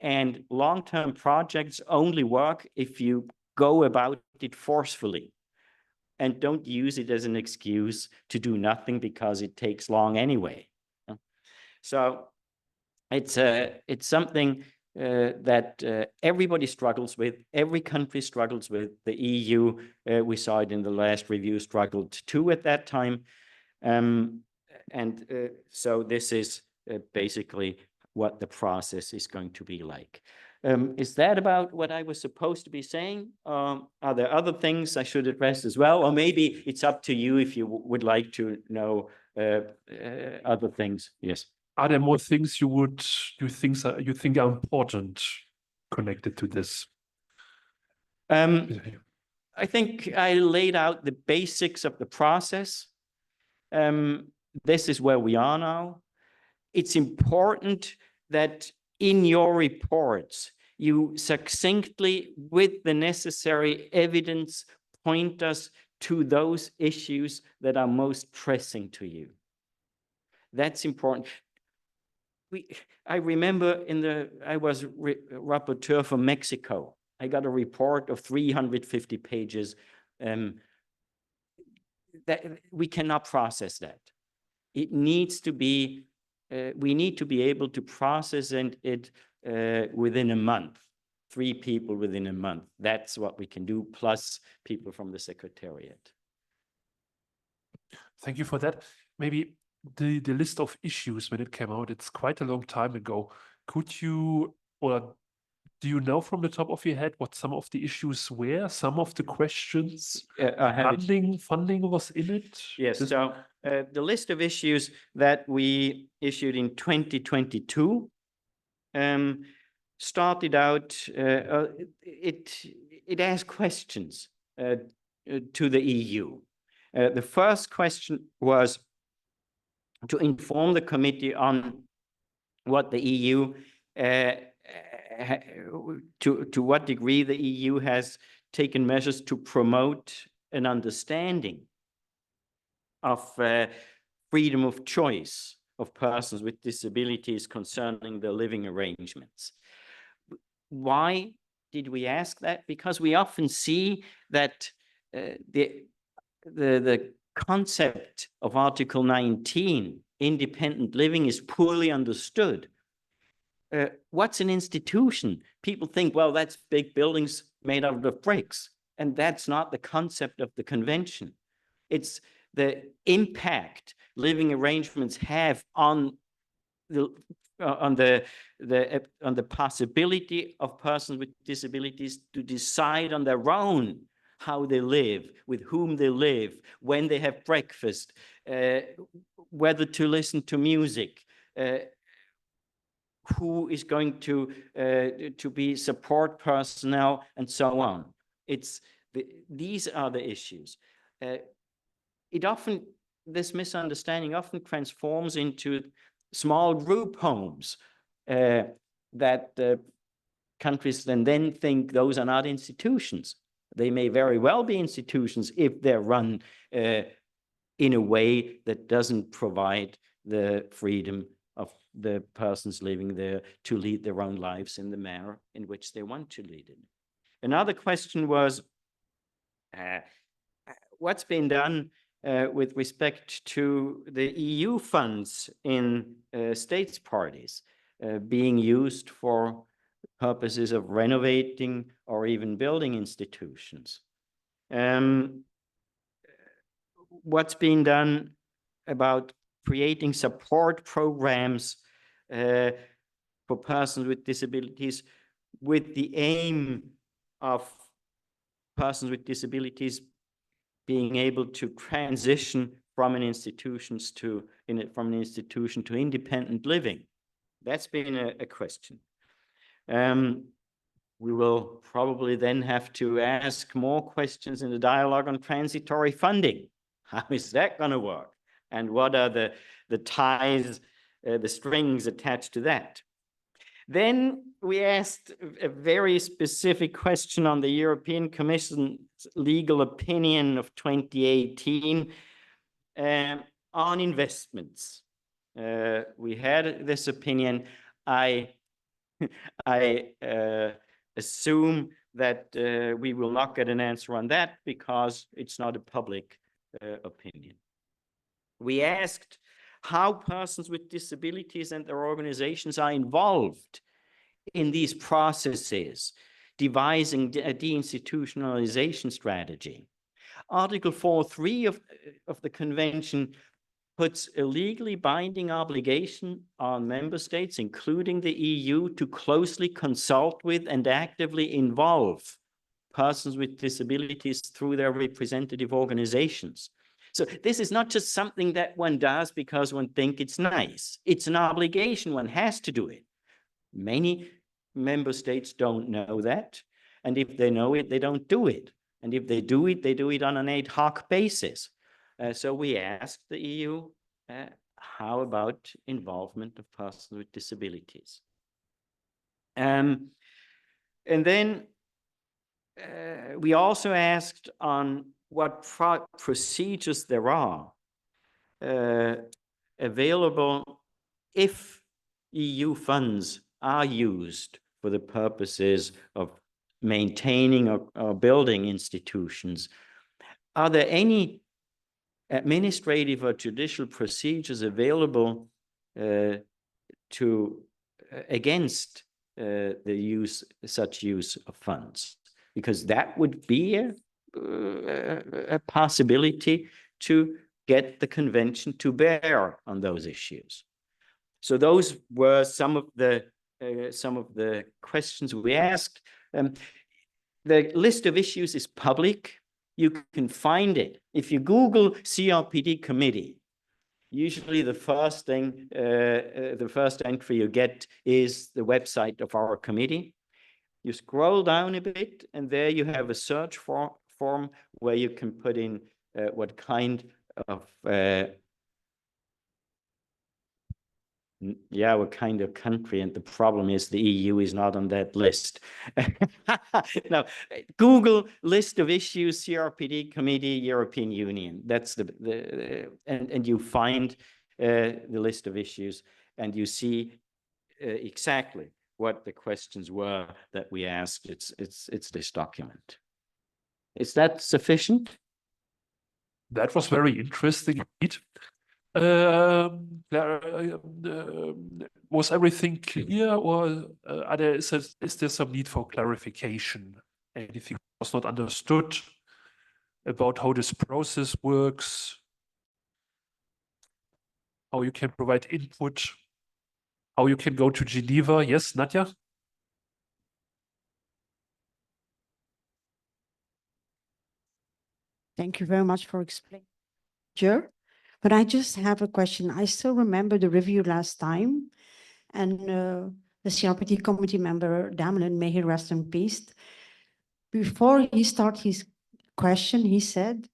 And long-term projects only work if you go about it forcefully and don't use it as an excuse to do nothing because it takes long anyway. So it's something that everybody struggles with. Every country struggles with. The EU, we saw it in the last review, struggled too at that time. So this is basically what the process is going to be like. Is that about what I was supposed to be saying? Are there other things I should address as well? Or maybe it's up to you if you would like to know other things. Yes. Are there more things you think are important connected to this? I think I laid out the basics of the process. This is where we are now. It's important that in your reports, you succinctly, with the necessary evidence, point us to those issues that are most pressing to you. That's important. I remember I was rapporteur for Mexico. I got a report of 350 pages. That we cannot process that. It needs to be, we need to be able to process it within a month. 3 people within a month. That's what we can do, plus people from the Secretariat. Thank you for that. Maybe the list of issues when it came out, it's quite a long time ago. Could you, or do you know from the top of your head what some of the issues were? Some of the questions? I have it. Funding was in it? Yes, so the list of issues that we issued in 2022 started out, it asked questions to the EU. The first question was to inform the committee on what the EU, to what degree the EU has taken measures to promote an understanding of freedom of choice of persons with disabilities concerning their living arrangements. Why did we ask that? Because we often see that the concept of Article 19, independent living, is poorly understood. What's an institution? People think, well, that's big buildings made out of bricks, and that's not the concept of the convention. It's the impact living arrangements have on the possibility of persons with disabilities to decide on their own how they live, with whom they live, when they have breakfast, whether to listen to music, who is going to be support personnel, and so on. These are the issues. This misunderstanding often transforms into small group homes that countries then think those are not institutions. They may very well be institutions if they're run in a way that doesn't provide the freedom of the persons living there to lead their own lives in the manner in which they want to lead it. Another question was, what's been done with respect to the EU funds in states parties being used for purposes of renovating or even building institutions? What's been done about creating support programs for persons with disabilities with the aim of persons with disabilities being able to transition from an institution to independent living? That's been a question. We will probably then have to ask more questions in the dialogue on transitory funding. How is that going to work? And what are the ties, the strings attached to that? Then we asked a very specific question on the European Commission's legal opinion of 2018 on investments. We had this opinion. I assume that we will not get an answer on that because it's not a public opinion. We asked how persons with disabilities and their organizations are involved in these processes, devising a deinstitutionalization strategy. Article 4.3 of the Convention puts a legally binding obligation on member states, including the EU, to closely consult with and actively involve persons with disabilities through their representative organizations. So this is not just something that one does because one thinks it's nice. It's an obligation. One has to do it. Many member states don't know that. And if they know it, they don't do it. And if they do it on an ad hoc basis. So we asked the EU, how about involvement of persons with disabilities? And then we also asked on what procedures there are available if EU funds are used for the purposes of maintaining or building institutions. Are there any administrative or judicial procedures available against such use of funds? Because that would be a possibility to get the convention to bear on those issues. So those were some of the questions we asked. The list of issues is public. You can find it. If you Google CRPD committee, usually the first thing, the first entry you get is the website of our committee. You scroll down a bit, and there you have a search form where you can put in what kind of what kind of country, and the problem is the EU is not on that list. No, Google list of issues, CRPD committee, European Union. That's and you find the list of issues, and you see exactly what the questions were that we asked. It's this document. Is that sufficient? That was very interesting indeed. Was everything clear, or is there some need for clarification? Anything was not understood about how this process works, how you can provide input, how you can go to Geneva? Yes, Nadja? Thank you very much for explaining. Sure. But I just have a question. I still remember the review last time, and the CRPD committee member, Damlen, may he rest in peace. Before he started his question, he said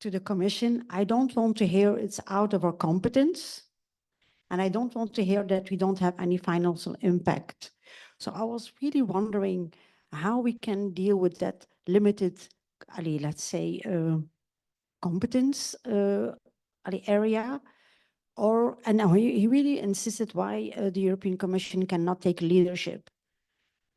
to the commission, I don't want to hear it's out of our competence, and I don't want to hear that we don't have any financial impact. So I was really wondering how we can deal with that limited, let's say, competence area, and he really insisted why the European Commission cannot take leadership.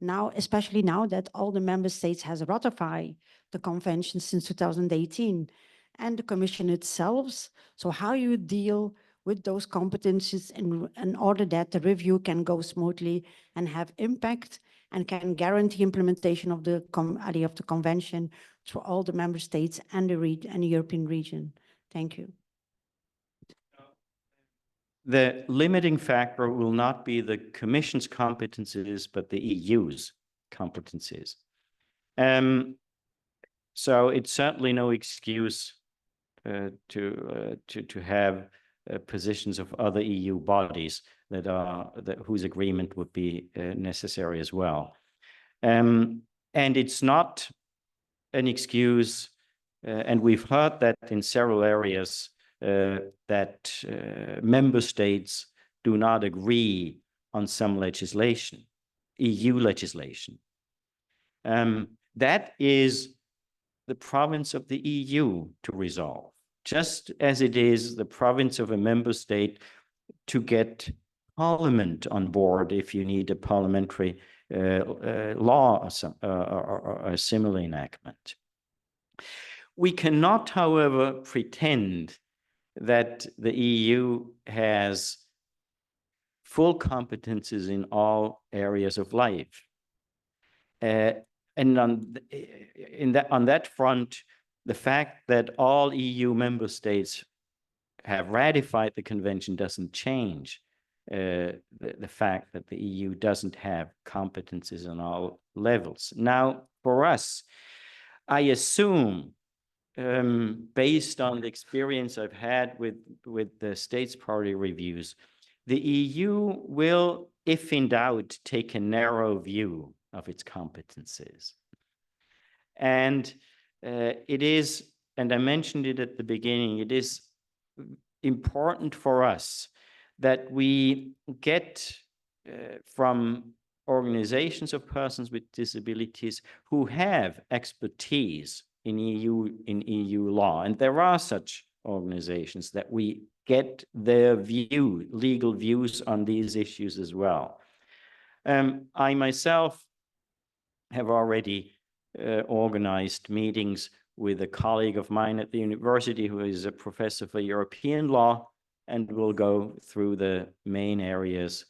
Now, especially now that all the member states has ratified the convention since 2018, and the Commission itself. So how you deal with those competencies in order that the review can go smoothly and have impact and can guarantee implementation of the convention to all the member states and the European region. Thank you. The limiting factor will not be the Commission's competencies, but the EU's competencies. So it's certainly no excuse to have positions of other EU bodies whose agreement would be necessary as well. And it's not an excuse, and we've heard that in several areas, that member states do not agree on some legislation, EU legislation. That is the province of the EU to resolve, just as it is the province of a member state to get parliament on board if you need a parliamentary law or a similar enactment. We cannot, however, pretend that the EU has full competences in all areas of life. And on that front, the fact that all EU member states have ratified the convention doesn't change the fact that the EU doesn't have competences on all levels. Now, for us, I assume, based on the experience I've had with the States Party reviews, the EU will, if in doubt, take a narrow view of its competences. And it is, and I mentioned it at the beginning, it is important for us that we get from organizations of persons with disabilities who have expertise in EU law, and there are such organizations, that we get their legal views on these issues as well. I myself have already organized meetings with a colleague of mine at the university who is a professor for European law, and we'll go through the main areas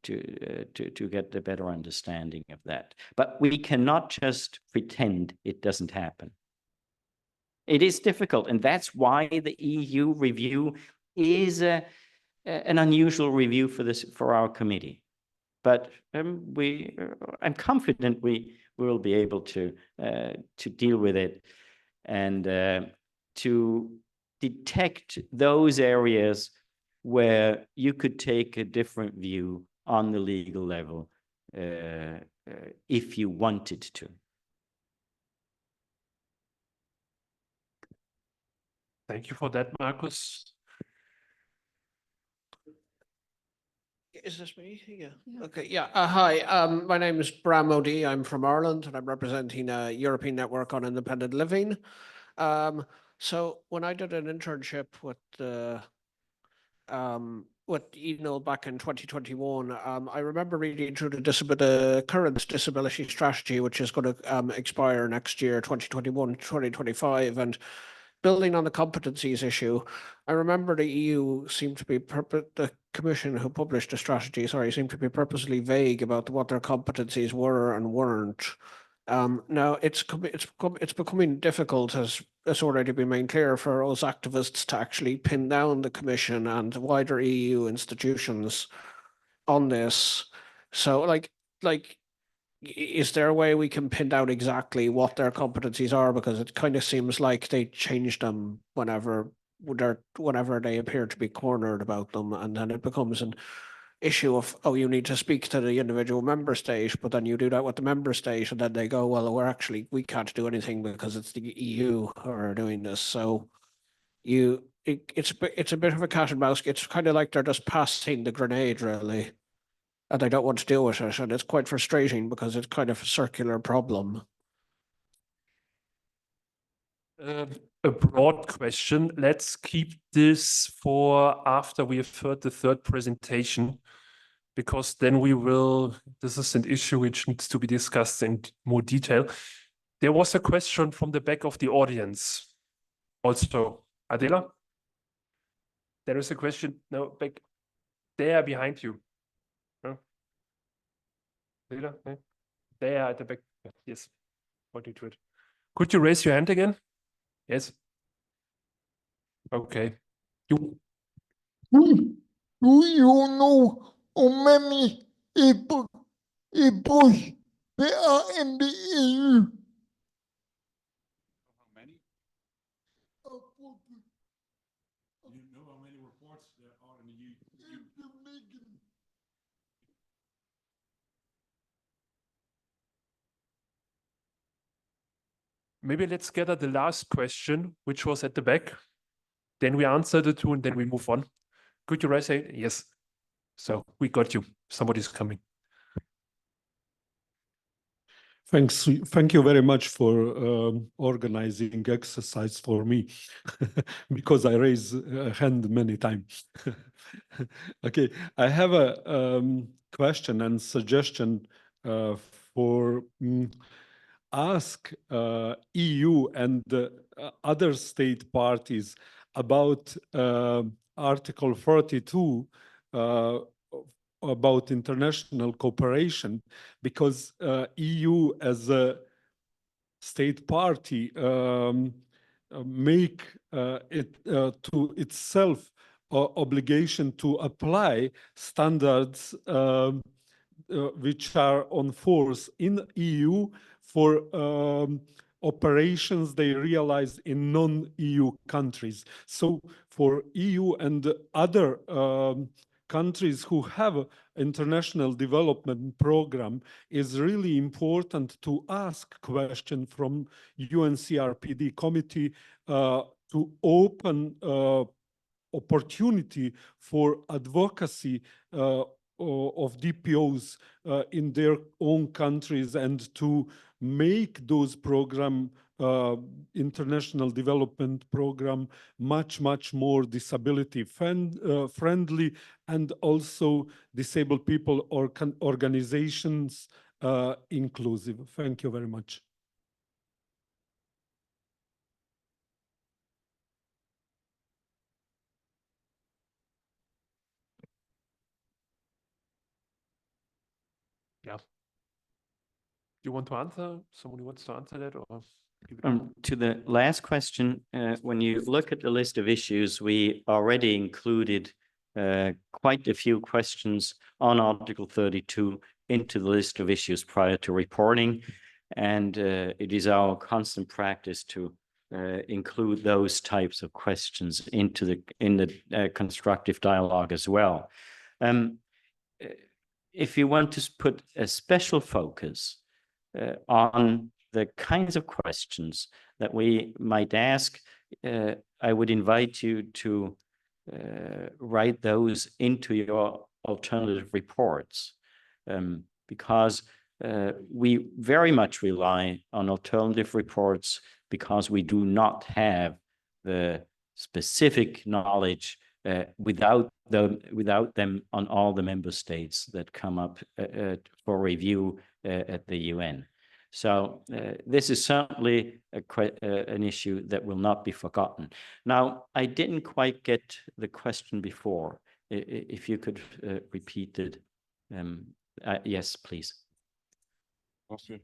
to get a better understanding of that. But we cannot just pretend it doesn't happen. It is difficult, and that's why the EU review is an unusual review for our committee. But I'm confident we will be able to deal with it and to detect those areas where you could take a different view on the legal level if you wanted to. Thank you for that, Markus. Is this me? Yeah. Okay. Yeah. Hi. My name is Bram O'Dea. I'm from Ireland, and I'm representing a European Network on Independent Living. So when I did an internship with ENO back in 2021, I remember reading through the current disability strategy, which is going to expire next year, 2021-2025, and building on the competencies issue, I remember the EU seemed to be the Commission who published the strategy, seemed to be purposely vague about what their competencies were and weren't. Now it's becoming difficult, as it's already been made clear, for us activists to actually pin down the Commission and wider EU institutions on this. So, like, is there a way we can pin down exactly what their competencies are? Because it kind of seems like they change them whenever they appear to be cornered about them, and then it becomes an issue of, oh, you need to speak to the individual member state, but then you do that with the member state, and then they go, well, we can't do anything because it's the EU who are doing this. So it's a bit of a cat and mouse. It's kind of like they're just passing the grenade, really, and they don't want to deal with it, and it's quite frustrating because it's kind of a circular problem. A broad question. Let's keep this for after we have heard the third presentation, because then this is an issue which needs to be discussed in more detail. There was a question from the back of the audience. Also, Adela? There is a question, no, back there behind you. No? Adela? No? There at the back, yes, pointing to it. Could you raise your hand again? Yes. Okay. Do you know how many people there are in the EU? How many? You know how many reports there are in the EU? Maybe let's gather the last question, which was at the back. Then we answer the two and then we move on. Could you raise it? Yes. So we got you. Somebody's coming. Thanks. Thank you very much for organizing exercise for me, because I raise a hand many times. Okay, I have a question and suggestion for ask EU and other state parties about Article 42 about international cooperation, because EU as a state party make it to itself obligation to apply standards which are on force in EU for operations they realize in non-EU countries. So for EU and other countries who have an international development program, is really important to ask questions from UNCRPD committee to open opportunity for advocacy of DPOs in their own countries and to make those international development program much more disability friendly and also disabled people or organizations inclusive. Thank you very much. Yeah. Do you want to answer? Somebody wants to answer that, or? To the last question, when you look at the list of issues, we already included quite a few questions on Article 32 into the list of issues prior to reporting. And it is our constant practice to include those types of questions into the constructive dialogue as well. If you want to put a special focus on the kinds of questions that we might ask, I would invite you to write those into your alternative reports, because we very much rely on alternative reports because we do not have the specific knowledge without them on all the member states that come up for review at the UN. So this is certainly an issue that will not be forgotten. Now, I didn't quite get the question before. If you could repeat it. Yes, please. Okay.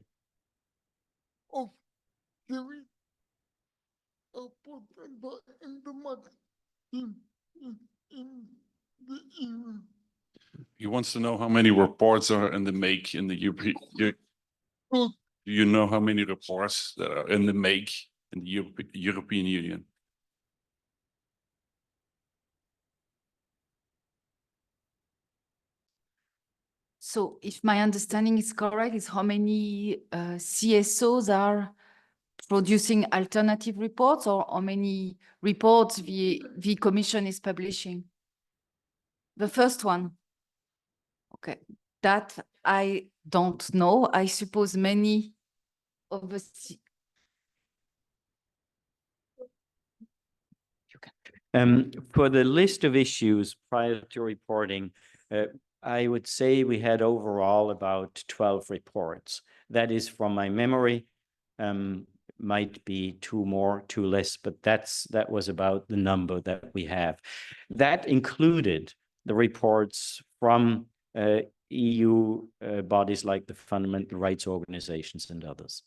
Oh, there is a potential in the market in the EU. He wants to know how many reports are in the make in the European. Do you know how many reports that are in the make in the European Union? So if my understanding is correct, is how many CSOs are producing alternative reports, or how many reports the Commission is publishing? The first one. Okay, that I don't know. I suppose many of the for the list of issues prior to reporting, I would say we had overall about 12 reports. That is from my memory. Might be 2 more, 2 less, but that was about the number that we have. That included the reports from EU bodies like the fundamental rights organizations and others.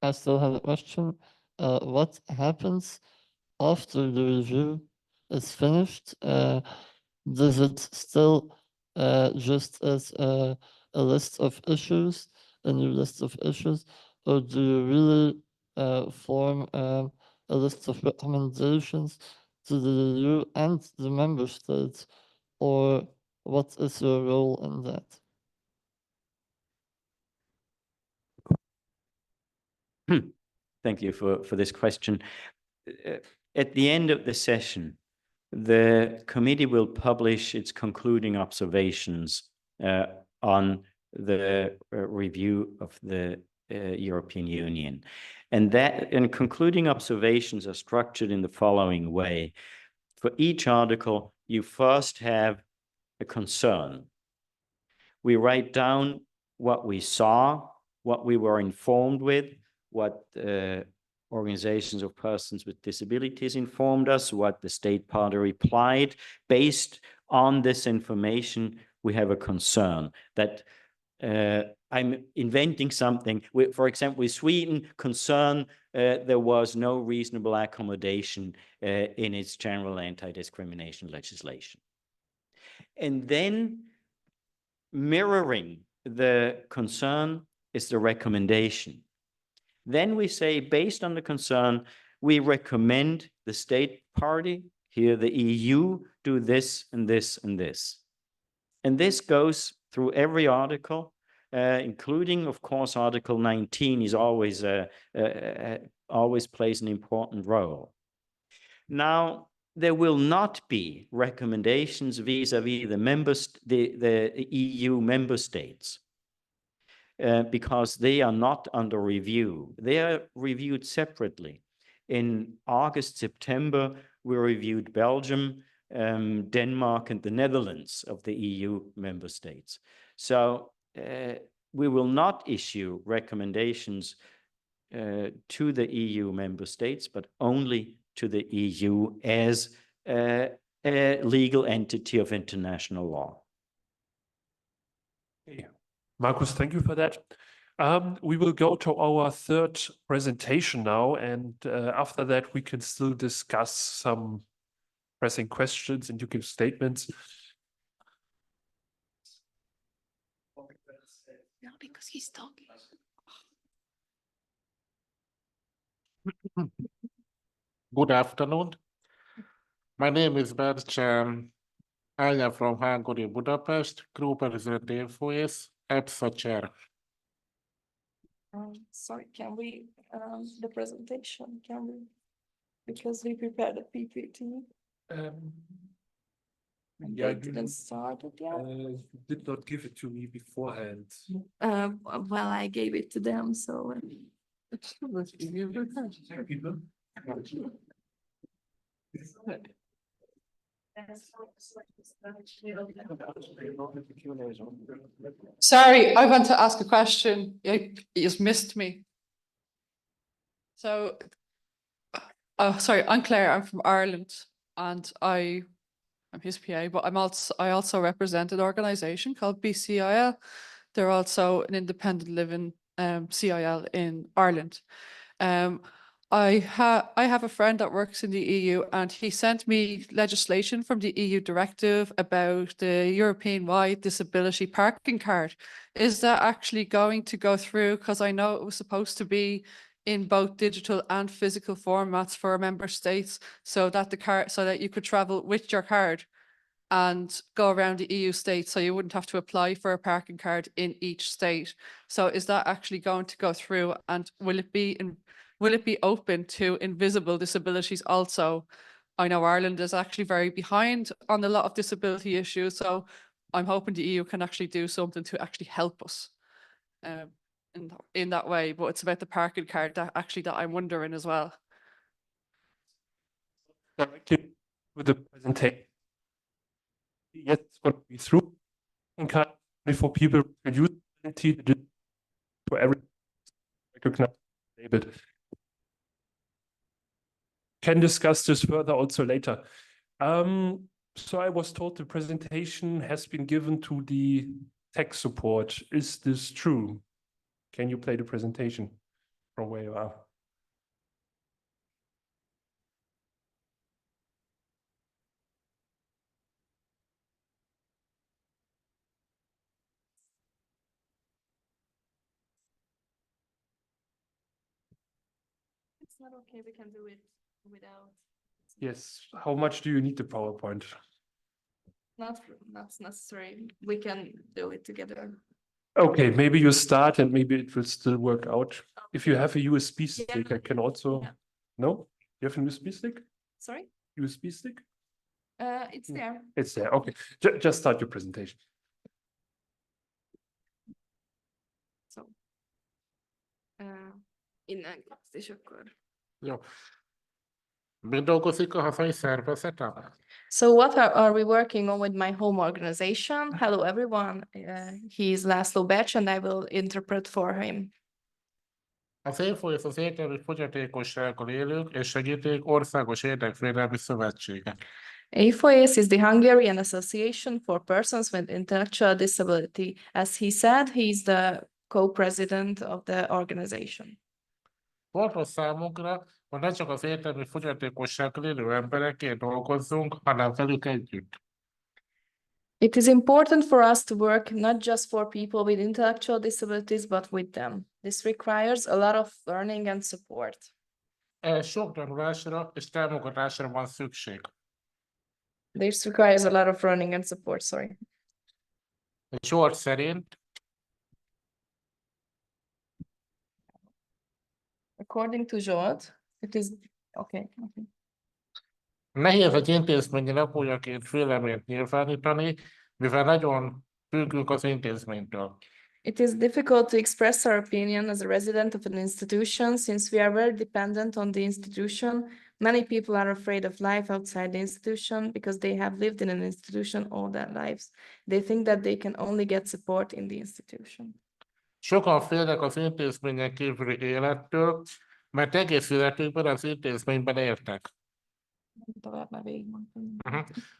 I still have a question. What happens after the review is finished? Does it still just as a list of issues, a new list of issues, or do you really form a list of recommendations to the EU and the member states, or what is your role in that? Thank you for this question. At the end of the session, the committee will publish its concluding observations on the review of the European Union. And concluding observations are structured in the following way. For each article, you first have a concern. We write down what we saw, what we were informed with, what organizations of persons with disabilities informed us, what the state party replied. Based on this information, we have a concern that I'm inventing something. For example, with Sweden, concern there was no reasonable accommodation in its general anti-discrimination legislation. And then mirroring the concern is the recommendation. Then we say, based on the concern, we recommend the state party, here the EU, do this and this and this. And this goes through every article, including, of course, Article 19 is always plays an important role. Now, there will not be recommendations vis-à-vis the EU member states because they are not under review. They are reviewed separately. In August, September, we reviewed Belgium, Denmark, and the Netherlands of the EU member states. So we will not issue recommendations to the EU member states, but only to the EU as a legal entity of international law. Okay. Markus, thank you for that. We will go to our third presentation now, and after that we can still discuss some pressing questions and you give statements. No, because he's talking. Good afternoon. My name is Bercse. I am from Hungary, Budapest, Group Representative FOIS, EPSA Chair. Sorry, can we, the presentation, can we, because we prepared a PPT and Yeah, they didn't start it yet. you did not give it to me beforehand. Well, I gave it to them, so. Sorry, I want to ask a question. You just missed me. So, sorry, I'm Claire. I'm from Ireland, and I'm his PA, but I also represent an organisation called BCIL. They're also an independent living CIL in Ireland. I have a friend that works in the EU, and he sent me legislation from the EU directive about the European-wide disability parking card. Is that actually going to go through? Because I know it was supposed to be in both digital and physical formats for member states, so that you could travel with your card and go around the EU states, so you wouldn't have to apply for a parking card in each state. So is that actually going to go through, and will it be open to invisible disabilities also? I know Ireland is actually very behind on a lot of disability issues, so I'm hoping the EU can actually do something to actually help us in that way. But it's about the parking card that I'm wondering as well. Directly with the presentation. Yes, it's going to be through. And for people to use it for every recognized label. Can discuss this further also later. So I was told the presentation has been given to the tech support. Is this true? Can you play the presentation from where you are? It's not okay, we can do it without. Yes. How much do you need the PowerPoint? Not necessary, we can do it together. Okay, maybe you start and maybe it will still work out. If you have a USB stick, Yeah. I can also. Yeah. No? You have a USB stick? Sorry? USB stick? It's there. It's there. Okay. Just start your presentation. So. Innen kezd, és akkor. Jó. Mi dolgozik a hazai szervezetem? So what are we working on with my home organization? Hello, everyone. He's Laszlo Bercse, and I will interpret for him. Az EFOIS az értelmi fogyatékossággal élők és segíték országos érdekvédelmi szövetsége. EFOIS is the Hungarian Association for Persons with Intellectual Disability. As he said, he's the co-president of the organization. Fontos számunkra, hogy ne csak az értelmi fogyatékossággal élő emberekért dolgozzunk, hanem velük együtt. It is important for us to work not just for people with intellectual disabilities, but with them. This requires a lot of learning and support. Sok tanulásra és támogatásra van szükség. This requires a lot of learning and support, sorry. George szerint According to George, it is okay. Nehéz egy intézményi lakójaként véleményt nyilvánítani, mivel nagyon függünk az intézménytől. It is difficult to express our opinion as a resident of an institution since we are very dependent on the institution. Many people are afraid of life outside the institution because they have lived in an institution all their lives. They think that they can only get support in the institution. Sokan félnek az intézményen kívüli élettől, mert egész életükben az intézményben éltek.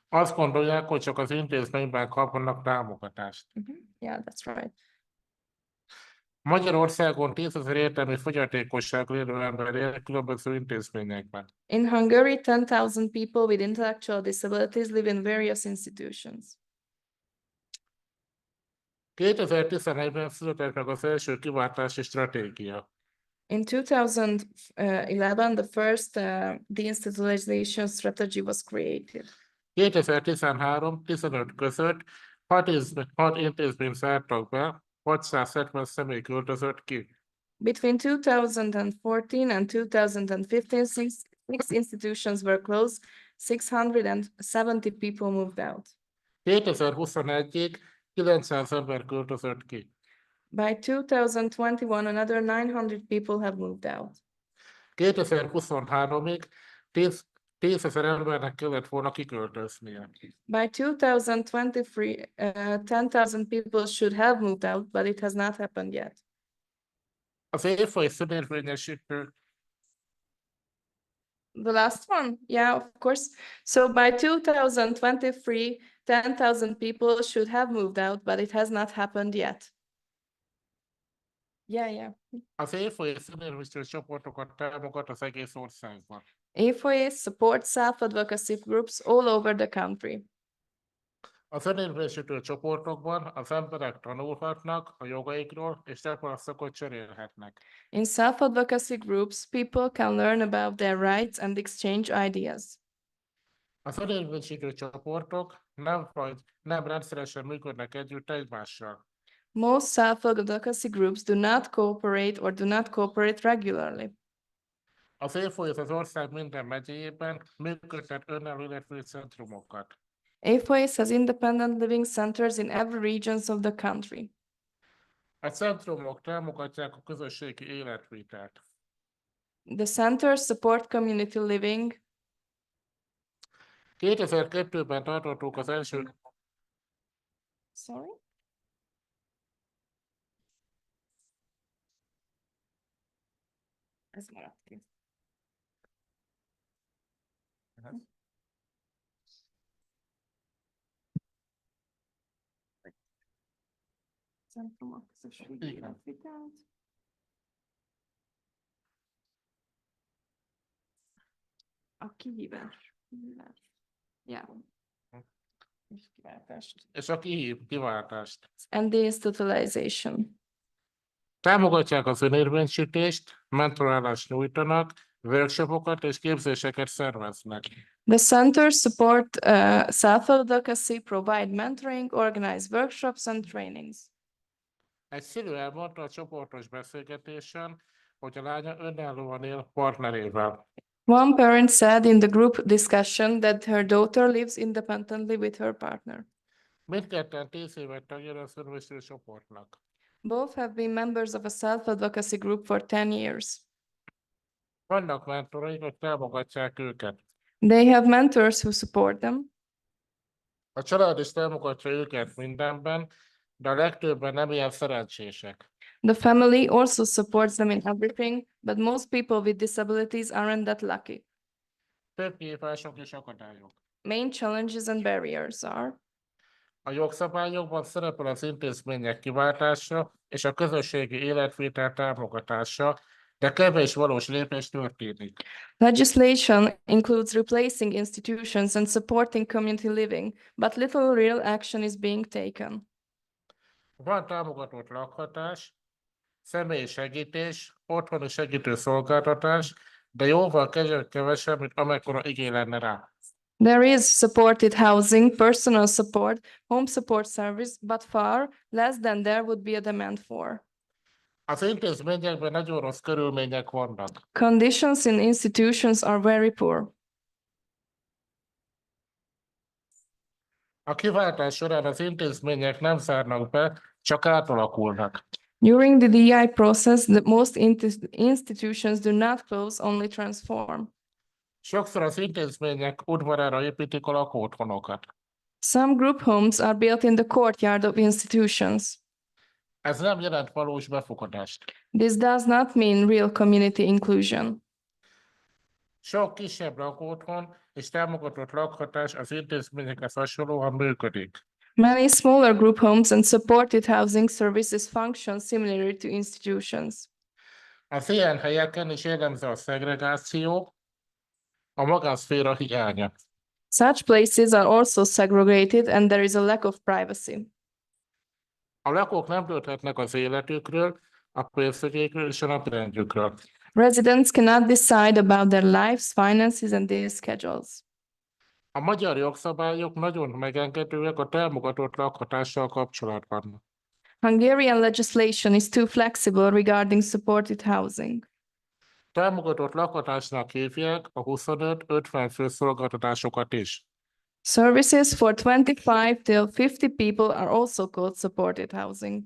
Azt gondolják, hogy csak az intézményben kapnak támogatást. Yeah, that's right. Magyarországon 10 000 értelmi fogyatékosság élő ember él különböző intézményekben. In Hungary, 10,000 people with intellectual disabilities live in various institutions. 2011-ben született meg az első kiváltási stratégia. In 2011, the first deinstitutionalization strategy was created. 2013-15 között 6 intézmény zártak be, 670 személy költözött ki. Between 2014 and 2015, six institutions were closed, 670 people moved out. 2021-ig 900 ember költözött ki. By 2021, another 900 people have moved out. 2023-ig 10 000 embernek kellett volna kiköltöznie. By 2023, 10,000 people should have moved out, but it has not happened yet. Az évfoly szünérvényesítő The last one? Yeah, of course. So by 2023, 10,000 people should have moved out, but it has not happened yet. Yeah. Az évfoly szünérvényesítő csoportokat támogat az egész országban. EFOE supports self-advocacy groups all over the country. Az önérvényesítő csoportokban az emberek tanulhatnak a jogaikról, és tapasztalatokat cserélhetnek. In self-advocacy groups, people can learn about their rights and exchange ideas. Az önérvényesítő csoportok nem rendszeresen működnek együtt egymással. Most self-advocacy groups do not cooperate or do not cooperate regularly. Az évfolyam az ország minden megyéjében működtet önálló életvő centrumokat. EFOE has independent living centers in every regions of the country. A centrumok támogatják a közösségi életvitelt. The centers support community living. 2002-ben tartottuk az első... Sorry? Ez maradt ki. Centrumok közösségi életvitelt. A kihívás. Yeah. És kiváltást. És a kiváltást. And deinstitutionalization. Támogatják az önérvényesítést, mentorálást nyújtanak, workshopokat és képzéseket szerveznek. The centers support self-advocacy, provide mentoring, organize workshops and trainings. Egy szülő elmondta a csoportos beszélgetésen, hogy a lánya önállóan él partnerével. One parent said in the group discussion that her daughter lives independently with her partner. Mindketten 10 évet tagja az önérvényesítő csoportnak. Both have been members of a self-advocacy group for 10 years. Vannak mentoraik, hogy támogatják őket. They have mentors who support them. A család is támogatja őket mindenben, de a legtöbben nem ilyen szerencsések. The family also supports them in everything, but most people with disabilities aren't that lucky. Több kihívások és akadályok. Main challenges and barriers are: a jogszabályokban szerepel az intézmények kiváltása és a közösségi életvitel támogatása, de kevés valós lépés történik. legislation includes replacing institutions and supporting community living, but little real action is being taken. Van támogatott lakhatás, személyi segítés, otthoni segítő szolgáltatás, de jóval kevesebb, mint amekkora igény lenne rá. There is supported housing, personal support, home support service, but far less than there would be a demand for. Az intézményekben nagyon rossz körülmények vannak. Conditions in institutions are very poor. A kiváltás során az intézmények nem zárnak be, csak átalakulnak. During the DI process, the most institutions do not close, only transform. Sokszor az intézmények udvarára építik a lakóotthonokat. Some group homes are built in the courtyard of institutions. Ez nem jelent valós befogadást. This does not mean real community inclusion. Sok kisebb lakóotthon és támogatott lakhatás az intézményekhez hasonlóan működik. Many smaller group homes and supported housing services function similarly to institutions. Az ilyen helyeken is jellemző a szegregáció, a magánszféra hiánya. Such places are also segregated and there is a lack of privacy. A lakók nem dönthetnek az életükről, a pénzügyekről és a napirendjükről. Residents cannot decide about their lives, finances, and their schedules. A magyar jogszabályok nagyon megengedőek a támogatott lakhatással kapcsolatban. Hungarian legislation is too flexible regarding supported housing. Támogatott lakhatásnak hívják a 25-50 fő szolgáltatásokat is. Services for 25 till 50 people are also called supported housing,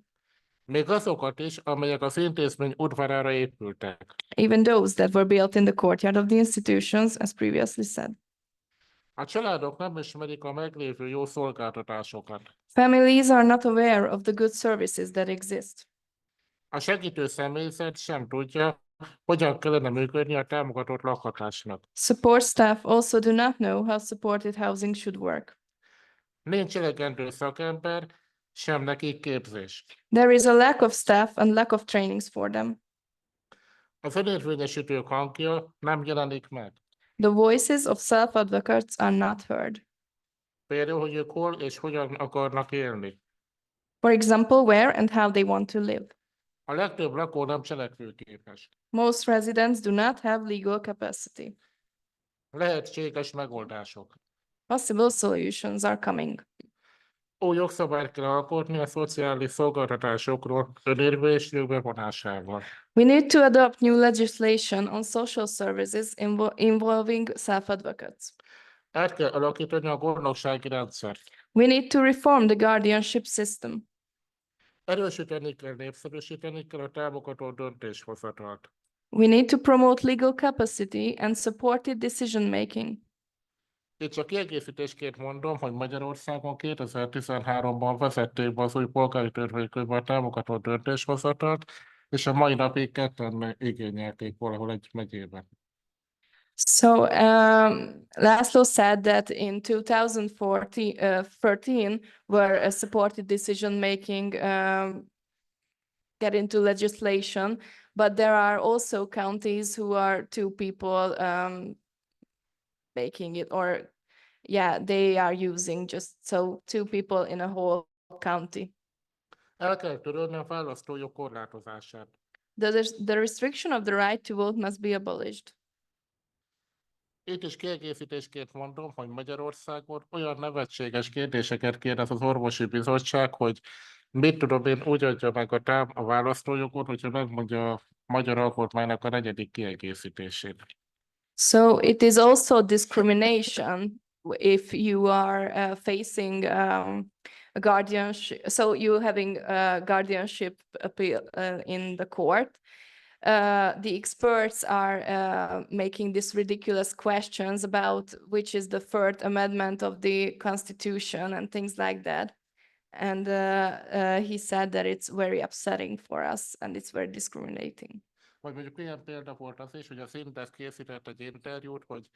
Még azokat is, amelyek az intézmény udvarára épültek. even those that were built in the courtyard of the institutions, as previously said. A családok nem ismerik a meglévő jó szolgáltatásokat. Families are not aware of the good services that exist. A segítő személyzet sem tudja, hogyan kellene működni a támogatott lakhatásnak. Support staff also do not know how supported housing should work. Nincs elegendő szakember, sem nekik képzés. There is a lack of staff and lack of trainings for them. Az önérvényesítők hangja nem jelenik meg. The voices of self-advocates are not heard. Például, hogy ők hol és hogyan akarnak élni. For example, where and how they want to live. A legtöbb lakó nem cselekvőképes. Most residents do not have legal capacity. Lehetséges megoldások. Possible solutions are coming. Új jogszabályt kell alkotni a szociális szolgáltatásokról önérvényesítők bevonásával. We need to adopt new legislation on social services involving self-advocates. Át kell alakítani a gondnoksági rendszert. We need to reform the guardianship system. Erősíteni kell, népszerűsíteni kell a támogatott döntéshozatalt. We need to promote legal capacity and supported decision-making. Itt csak kiegészítésként mondom, hogy Magyarországon 2013-ban vezették be az új polgári törvénykönyvben a támogatott döntéshozatalt, és a mai napig ketten igényelték valahol egy megyében. So Laszlo said that in 2013, where a supported decision-making get into legislation, but there are also counties who are two people making it, or they are using just so two people in a whole county. El kell törölni a választójog korlátozását. The restriction of the right to vote must be abolished. Itt is kiegészítésként mondom, hogy Magyarországon olyan nevetséges kérdéseket kérdez az orvosi bizottság, hogy mit tudom én, úgy adja meg a választójogot, hogyha megmondja a magyar alkotmánynak a 4. kiegészítését. So it is also discrimination if you are facing a guardianship. So you having a guardianship appeal in the court. The experts are making these ridiculous questions about which is the third amendment of the Constitution and things like that. And he said that it's very upsetting for us and it's very discriminating. Vagy mondjuk ilyen példa volt az is, hogy a Szintes készített egy interjút, hogy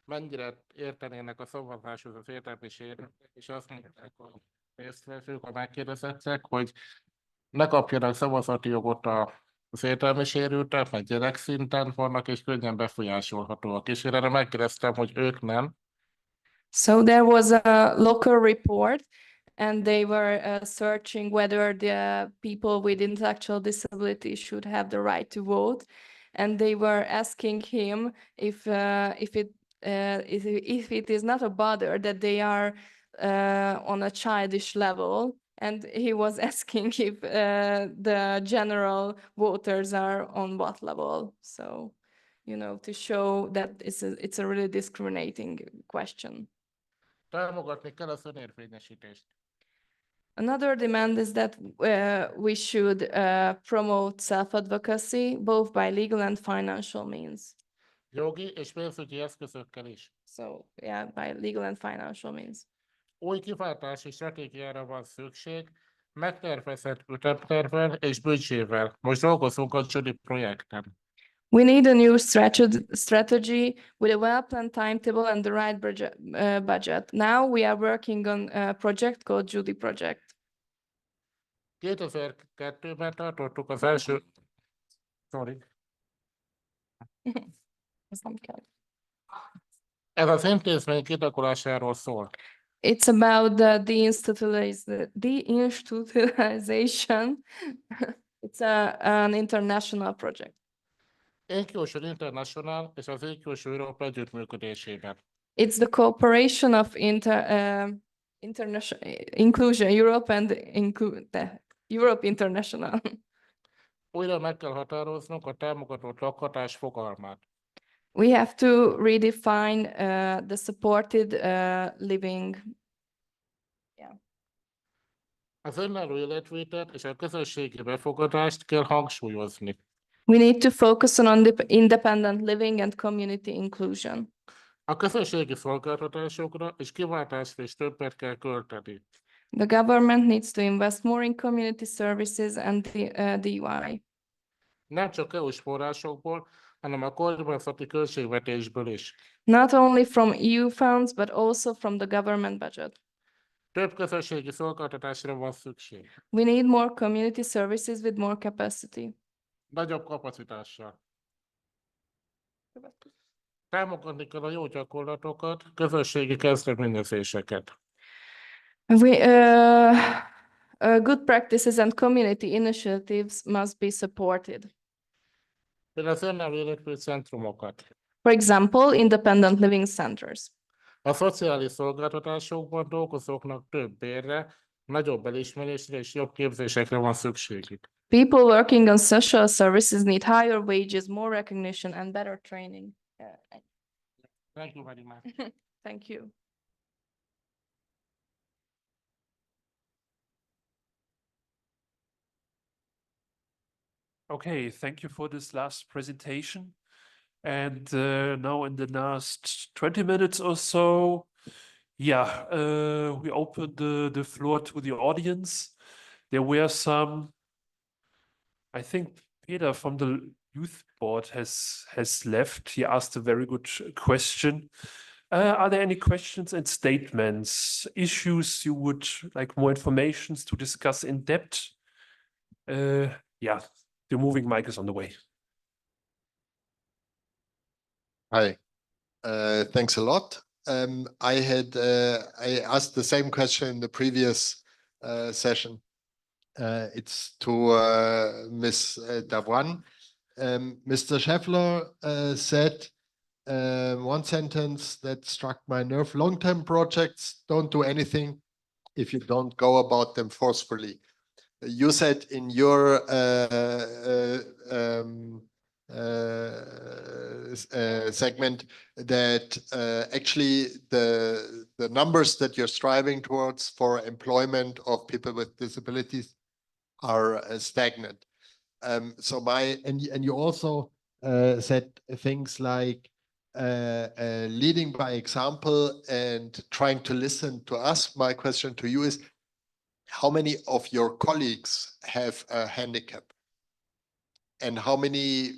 mennyire értenének a szavazáshoz az értelmiségnek, és azt mondták a résztvevők, a megkérdezettek, hogy ne kapjanak szavazati jogot az értelmi sérültek, mert gyerekszinten vannak, és könnyen befolyásolhatóak. És én erre megkérdeztem, hogy ők nem. So there was a local report and they were searching whether the people with intellectual disability should have the right to vote. And they were asking him if it is not a bother that they are on a childish level. And he was asking if the general voters are on what level. So, to show that it's a really discriminating question. Támogatni kell az önérvényesítést. Another demand is that we should promote self-advocacy, both by legal and financial means. Jogi és pénzügyi eszközökkel is. So, yeah, by legal and financial means. Új kiváltási stratégiára van szükség, megtervezett ütemtervvel és büdzsével. Most dolgozunk a Judy projekten. We need a new strategy with a well-planned timetable and the right budget. Now we are working on a project called Judy Project. 2002-ben tartottuk az első... Sorry. Ez nem kell. Ez az intézmény kidakulásáról szól. It's about the deinstitutionalization. It's an international project. Inclusion International és az Inclusion Europe együttműködésében. It's the cooperation of Inclusion Europe and Europe International. Újra meg kell határoznunk a támogatott lakhatás fogalmát. We have to redefine the supported living. Yeah. Az önálló életvételt és a közösségi befogadást kell hangsúlyozni. We need to focus on independent living and community inclusion. A közösségi szolgáltatásokra és kiváltásra is többet kell költeni. The government needs to invest more in community services and DIY. Nem csak EU-s forrásokból, hanem a kormányzati költségvetésből is. Not only from EU funds, but also from the government budget. Több közösségi szolgáltatásra van szükség. We need more community services with more capacity. Nagyobb kapacitással. Támogatni kell a jó gyakorlatokat, közösségi kezdeményezéseket. Good practices and community initiatives must be supported. Például az önálló életvű centrumokat. For example, independent living centers. A szociális szolgáltatásokban dolgozóknak több bérre, nagyobb elismerésre és jobb képzésekre van szükségük. People working on social services need higher wages, more recognition, and better training. Thank you very much. Thank you. Okay, thank you for this last presentation. And now in the last 20 minutes or so, yeah, we open the floor to the audience. There were some, I think Peter from the youth board has left. He asked a very good question. Are there any questions and statements, issues you would like more information to discuss in depth? Yeah, the moving mic is on the way. Hi, thanks a lot. I asked the same question in the previous session. It's to Ms. Davoine. Mr. Scheffer said one sentence that struck my nerve: long-term projects don't do anything if you don't go about them forcefully. You said in your segment that actually the numbers that you're striving towards for employment of people with disabilities are stagnant. And you also said things like leading by example and trying to listen to us. My question to you is, how many of your colleagues have a handicap? And how many,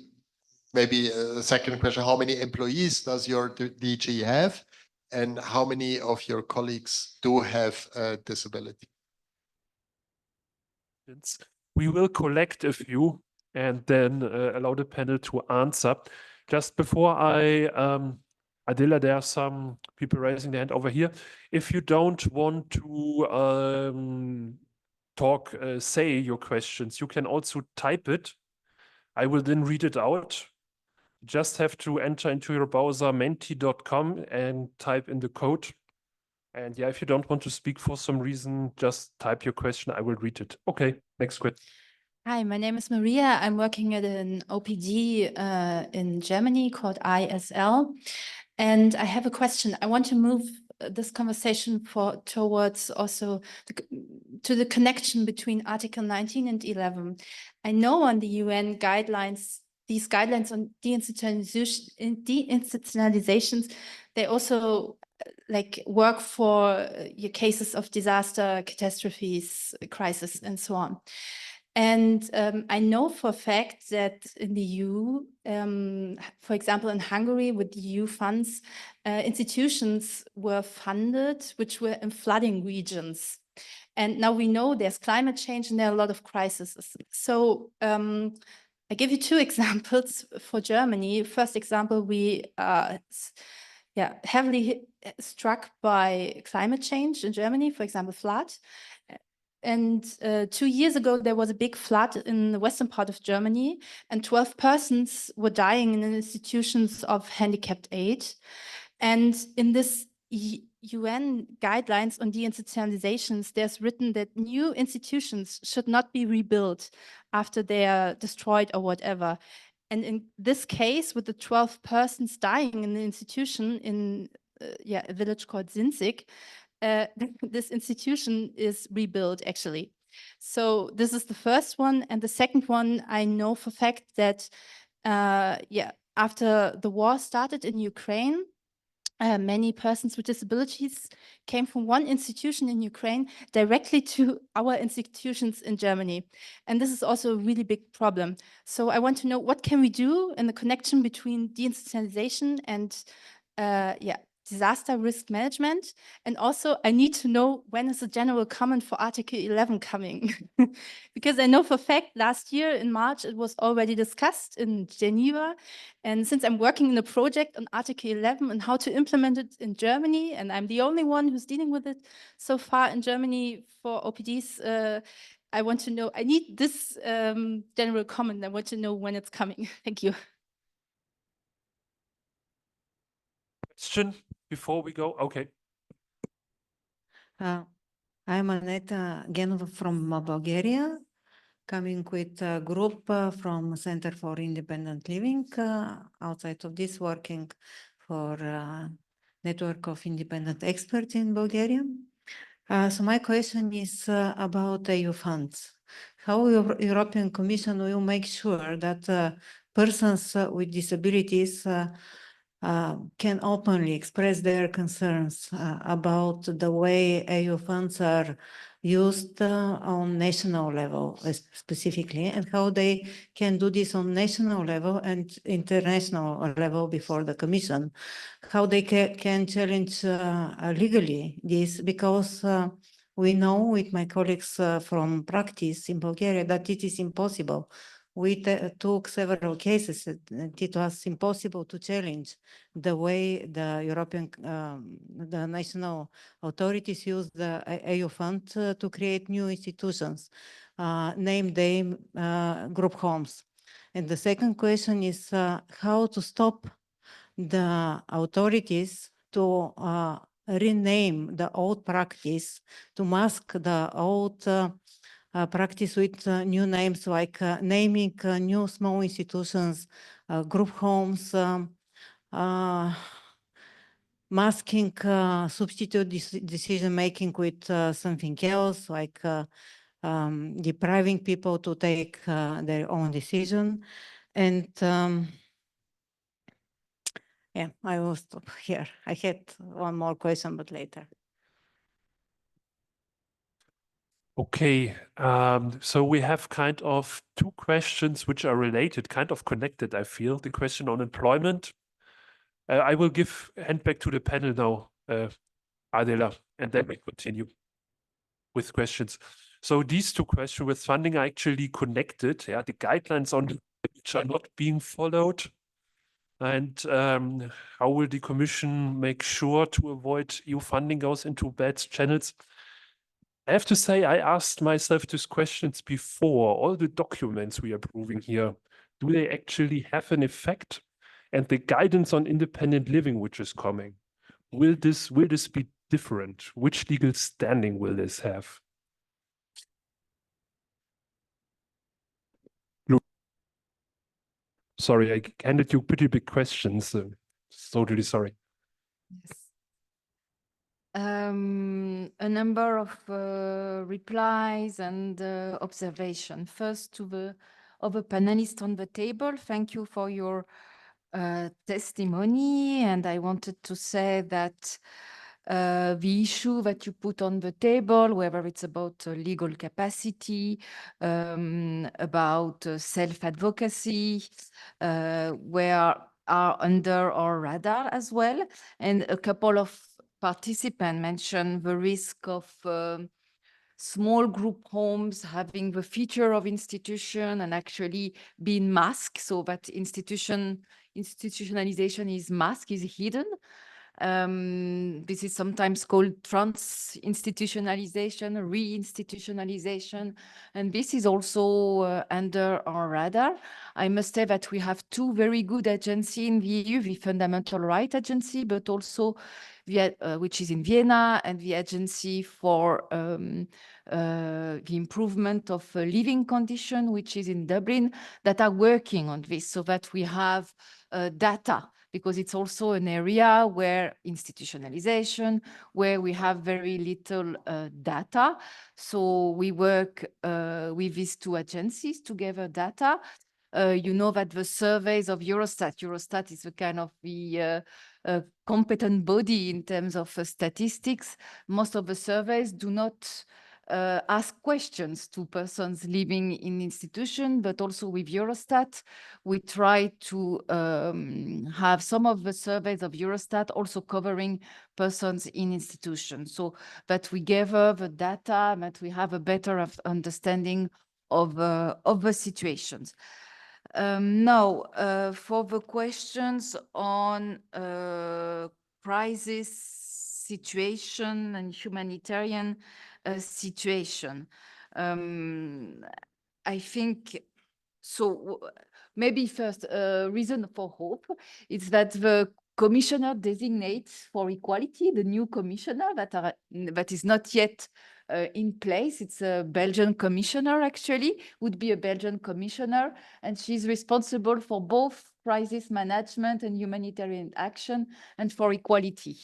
maybe a second question, how many employees does your DG have? And how many of your colleagues do have a disability? We will collect a few and then allow the panel to answer. Just before Adela, there are some people raising their hand over here. If you don't want to say your questions, you can also type it. I will then read it out. You just have to enter into your browser menti.com and type in the code. And yeah, if you don't want to speak for some reason, just type your question. I will read it. Okay, next question. Hi, my name is Maria. I'm working at an OPD in Germany called ISL. And I have a question. I want to move this conversation towards also to the connection between Article 19 and 11. I know on the UN guidelines, these guidelines on deinstitutionalizations, they also like work for your cases of disaster, catastrophes, crisis, and so on. And I know for a fact that in the EU, for example, in Hungary with the EU funds, institutions were funded which were in flooding regions. And now we know there's climate change and there are a lot of crises. So I give you two examples for Germany. First example, we heavily struck by climate change in Germany, for example, flood. And 2 years ago, there was a big flood in the western part of Germany, and 12 persons were dying in institutions of handicapped aid. And in this UN guidelines on deinstitutionalizations, there's written that new institutions should not be rebuilt after they are destroyed or whatever. And in this case, with the 12 persons dying in the institution in a village called Sinzig, this institution is rebuilt actually. So this is the first one. And the second one, I know for fact that after the war started in Ukraine, many persons with disabilities came from one institution in Ukraine directly to our institutions in Germany. And this is also a really big problem. So I want to know, what can we do in the connection between deinstitutionalization and disaster risk management? And also I need to know, when is the general comment for Article 11 coming? Because I know for fact last year in March it was already discussed in Geneva. And since I'm working in a project on Article 11 and how to implement it in Germany, and I'm the only one who's dealing with it so far in Germany for OPDs, I want to know, I need this general comment. I want to know when it's coming. Thank you. Question before we go? Okay. I'm Aneta Genova from Bulgaria, coming with a group from Center for Independent Living, outside of this working for network of independent experts in Bulgaria. So my question is about EU funds. How European Commission will make sure that persons with disabilities can openly express their concerns about the way EU funds are used on national level specifically, and how they can do this on national level and international level before the Commission, how they can challenge legally this, because we know with my colleagues from practice in Bulgaria that it is impossible. We took several cases and it was impossible to challenge the way the European, the national authorities use the EU fund to create new institutions, name them group homes. And the second question is how to stop the authorities to rename the old practice, to mask the old practice with new names, like naming new small institutions, group homes, masking substitute decision-making with something else, like depriving people to take their own decision. And yeah, I will stop here. I had one more question, but later. Okay, so we have kind of two questions which are related, kind of connected, I feel. The question on employment. I will hand back to the panel now, Adela, and then we continue with questions. So these two questions with funding are actually connected. Yeah, the guidelines on which are not being followed. And how will the Commission make sure to avoid EU funding goes into bad channels? I have to say, I asked myself these questions before. All the documents we are approving here, do they actually have an effect? And the guidance on independent living, which is coming, will this be different? Which legal standing will this have? Sorry, I handed you pretty big questions. Totally sorry. Yes. A number of replies and observation. First to the other panelists on the table, thank you for your testimony. And I wanted to say that the issue that you put on the table, whether it's about legal capacity, about self-advocacy, were are under our radar as well. And a couple of participants mentioned the risk of small group homes having the feature of institution and actually being masked, so that institutionalization is masked, is hidden. This is sometimes called trans-institutionalization, re-institutionalization, and this is also under our radar. I must say that we have two very good agencies in the EU, the Fundamental Rights Agency, but also which is in Vienna, and the Agency for the Improvement of Living Condition, which is in Dublin, that are working on this so that we have data, because it's also an area where institutionalization, where we have very little data. So we work with these two agencies to gather data. You know that the surveys of Eurostat is a kind of the competent body in terms of statistics. Most of the surveys do not ask questions to persons living in institution, but also with Eurostat, we try to have some of the surveys of Eurostat also covering persons in institutions, so that we gather the data, that we have a better understanding of the situations. Now, for the questions on crisis situation and humanitarian situation, I think, so maybe first, reason for hope is that the commissioner designates for equality, the new commissioner that is not yet in place. It's a Belgian commissioner, actually, would be a Belgian commissioner, and she's responsible for both crisis management and humanitarian action and for equality.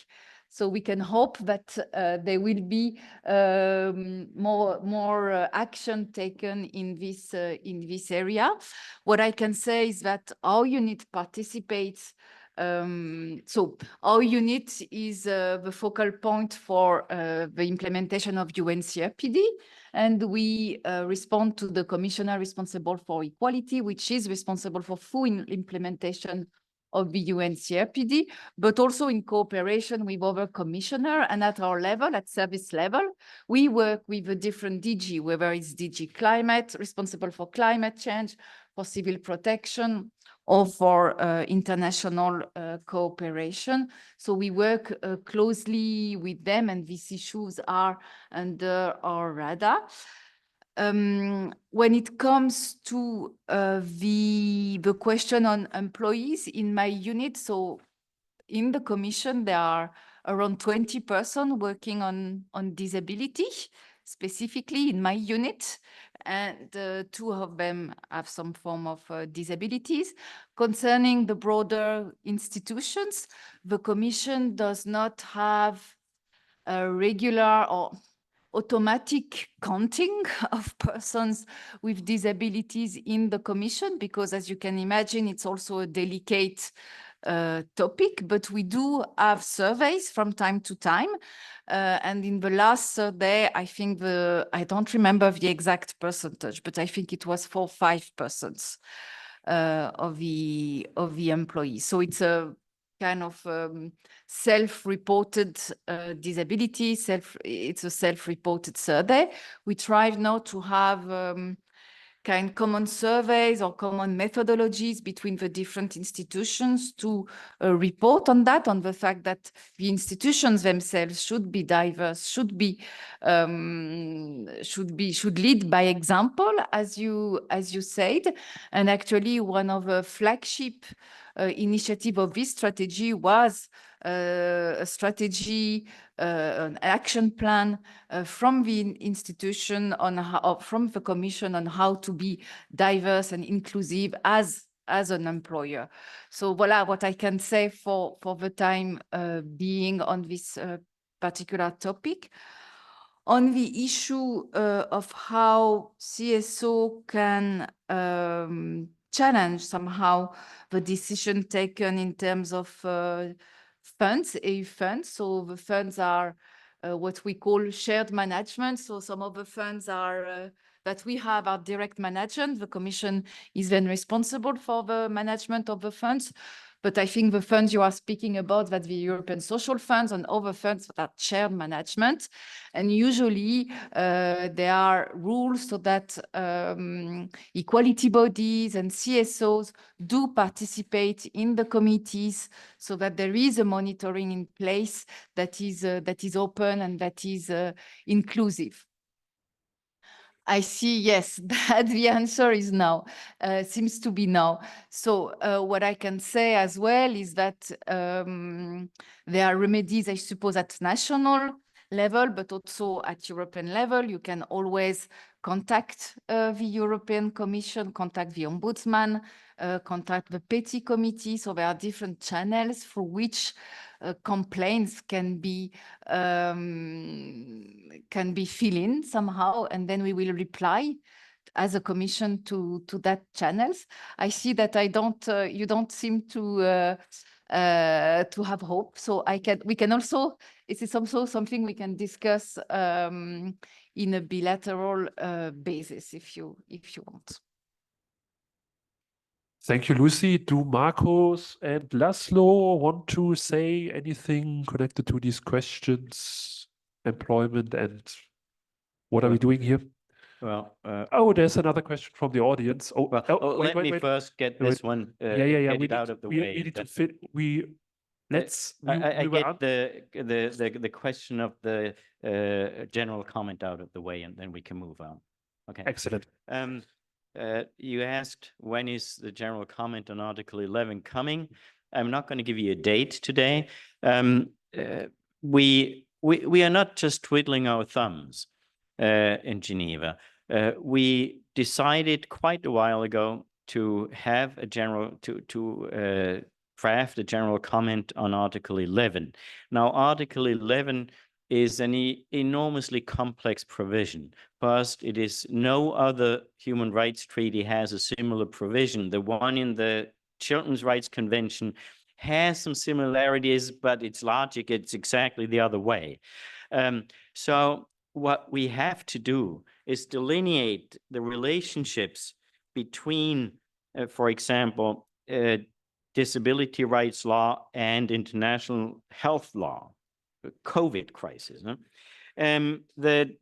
So we can hope that there will be more action taken in this area. What I can say is that our unit participates. So our unit is the focal point for the implementation of UN CRPD, and we respond to the commissioner responsible for equality, which is responsible for full implementation of the UN CRPD, but also in cooperation with other commissioner. And at our level, at service level, we work with a different DG, whether it's DG Climate, responsible for climate change, for civil protection, or for international cooperation. So we work closely with them, and these issues are under our radar. When it comes to the question on employees in my unit, so in the commission, there are around 20 persons working on disability, specifically in my unit, and 2 of them have some form of disabilities. Concerning the broader institutions, the commission does not have a regular or automatic counting of persons with disabilities in the commission, because as you can imagine, it's also a delicate topic, but we do have surveys from time to time. And in the last survey, I think I don't remember the exact percentage, but I think it was 4 or 5% of the employees. So it's a kind of self-reported disability, it's a self-reported survey. We try now to have common surveys or common methodologies between the different institutions to report on that, on the fact that the institutions themselves should be diverse, should lead by example, as you said. And actually, one of the flagship initiative of this strategy was a strategy, an action plan from the institution from the commission on how to be diverse and inclusive as an employer. So voila, what I can say for the time being on this particular topic. On the issue of how CSO can challenge somehow the decision taken in terms of funds, EU funds. So the funds are what we call shared management. So some of the funds are that we have are direct management. The Commission is then responsible for the management of the funds. But I think the funds you are speaking about, that the European Social Funds and other funds that are shared management. And usually there are rules so that equality bodies and CSOs do participate in the committees so that there is a monitoring in place that is open and that is inclusive. I see, yes, that the answer is no, seems to be no. So what I can say as well is that there are remedies, I suppose, at national level, but also at European level. You can always contact the European Commission, contact the Ombudsman, contact the Petty Committee. So there are different channels for which complaints can be filled in somehow, and then we will reply as a Commission to that channels. I see that you don't seem to have hope. So we can also, this is also something we can discuss in a bilateral basis if you want. Thank you, Lucie. Do Marcos and Laszlo want to say anything connected to these questions, employment, and what are we doing here? Well, oh, there's another question from the audience. Oh, well, wait, let me first get this one get it out of the way. We need to fit. I get the question of the general comment out of the way, and then we can move on. Okay. Excellent. You asked when is the general comment on Article 11 coming. I'm not going to give you a date today. We are not just twiddling our thumbs in Geneva. We decided quite a while ago to have a general draft a general comment on Article 11. Now, Article 11 is an enormously complex provision. First, it is no other human rights treaty has a similar provision. The one in the Children's Rights Convention has some similarities, but its logic, it's exactly the other way. So what we have to do is delineate the relationships between, for example, disability rights law and international health law, COVID crisis. No? The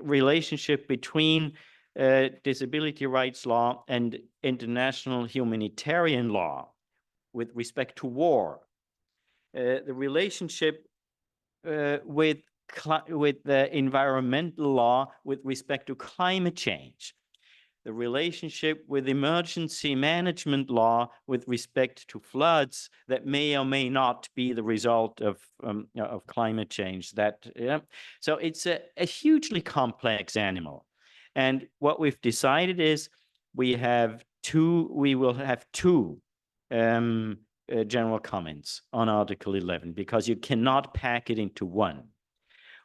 relationship between disability rights law and international humanitarian law with respect to war, the relationship with the environmental law with respect to climate change, the relationship with emergency management law with respect to floods that may or may not be the result of climate change. So it's a hugely complex animal. And what we've decided is we will have two general comments on Article 11 because you cannot pack it into one.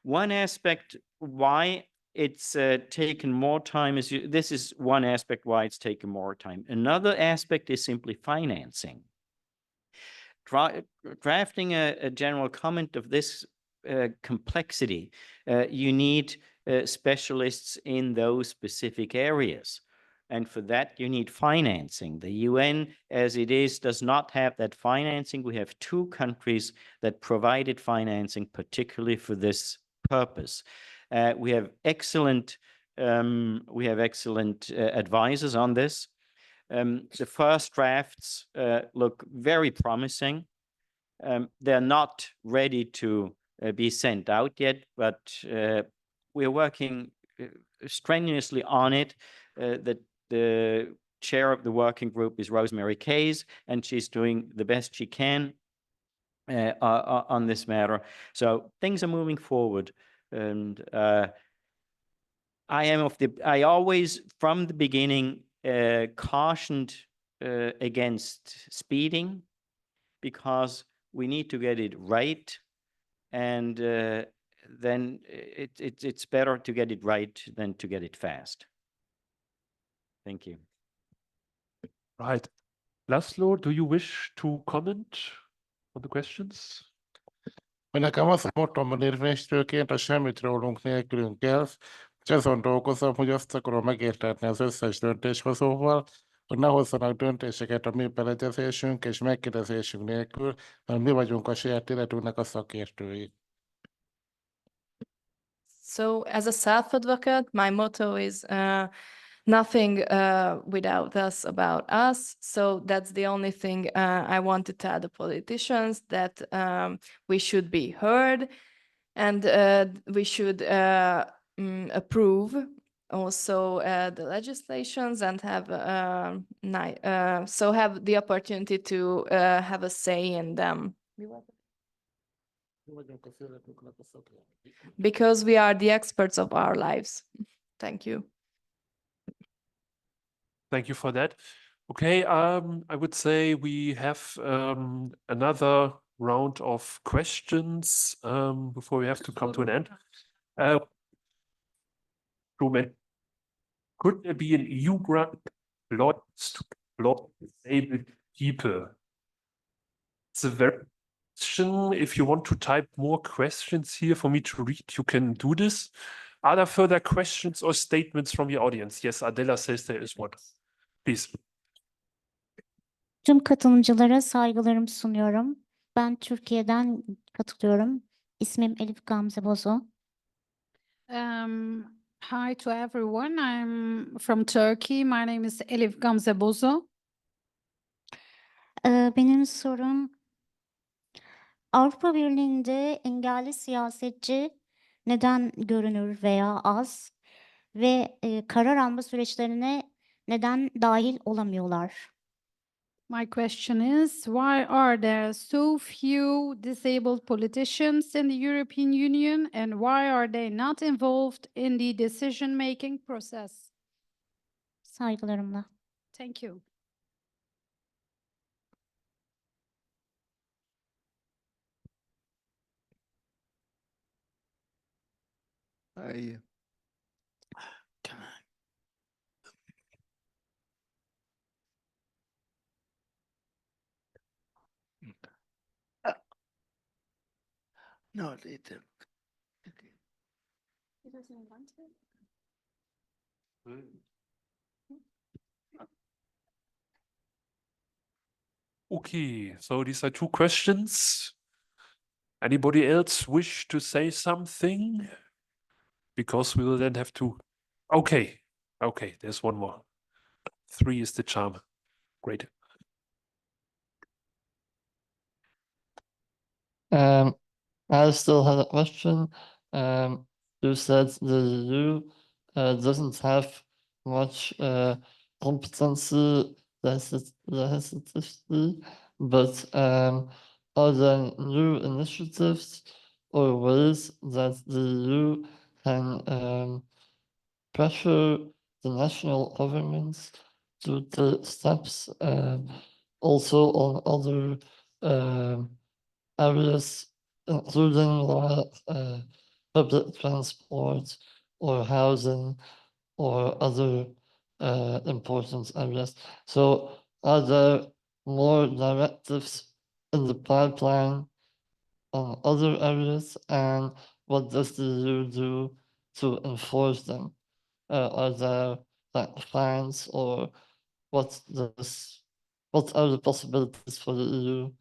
One aspect why it's taken more time this is one aspect why it's taken more time. Another aspect is simply financing. Drafting a general comment of this complexity, you need specialists in those specific areas. And for that, you need financing. The UN, as it is, does not have that financing. We have two countries that provided financing, particularly for this purpose. We have excellent advisors on this. The first drafts look very promising. They're not ready to be sent out yet, but we're working strenuously on it. The chair of the working group is Rosemary Case, and she's doing the best she can on this matter. So things are moving forward. And I always, from the beginning, cautioned against speeding because we need to get it right. And then it's better to get it right than to get it fast. Thank you. Right. Laszlo, do you wish to comment on the questions? Nekem az a mottom a érvényesítőként, a semmit rólunk nélkülünk elv, és azon dolgozom, hogy azt akarom megértetni az összes döntéshozóval, hogy ne hozzanak döntéseket a mi beleegyezésünk és megkérdezésünk nélkül, mert mi vagyunk a saját életünknek a szakértői. So as a self-advocate, my motto is nothing without us about us. So that's the only thing I want to tell the politicians, that we should be heard, and we should approve also the legislations and have have the opportunity to have a say in them. Because we are the experts of our lives. Thank you. Thank you for that. Okay, I would say we have another round of questions before we have to come to an end. Ruben, could there be an EU grant to employ disabled people? It's a very question. If you want to type more questions here for me to read, you can do this. Are there further questions or statements from the audience? Yes, Adela says there is one. Please. Tüm katılımcılara saygılarımı sunuyorum. Ben Türkiye'den katılıyorum. İsmim Elif Gamze Bozo. Hi to everyone. I'm from Turkey. My name is Elif Gamze Bozo. Benim sorum, Avrupa Birliği'nde engelli siyasetçi neden görünür veya az ve karar alma süreçlerine neden dahil olamıyorlar? My question is, why are there so few disabled politicians in the European Union, and why are they not involved in the decision-making process? Saygılarımla. Thank you. No, it. He doesn't want to. Okay, so these are two questions. Anybody else wish to say something? Because we will then have to. Okay, there's one more. 3 is the charm. Great. I still had a question. You said the EU doesn't have much competency necessity, but are there new initiatives or ways that the EU can pressure the national governments to take steps also on other areas, including public transport or housing or other important areas? So are there more directives in the pipeline on other areas, and what does the EU do to enforce them? Are there like fines, or what are the possibilities for the EU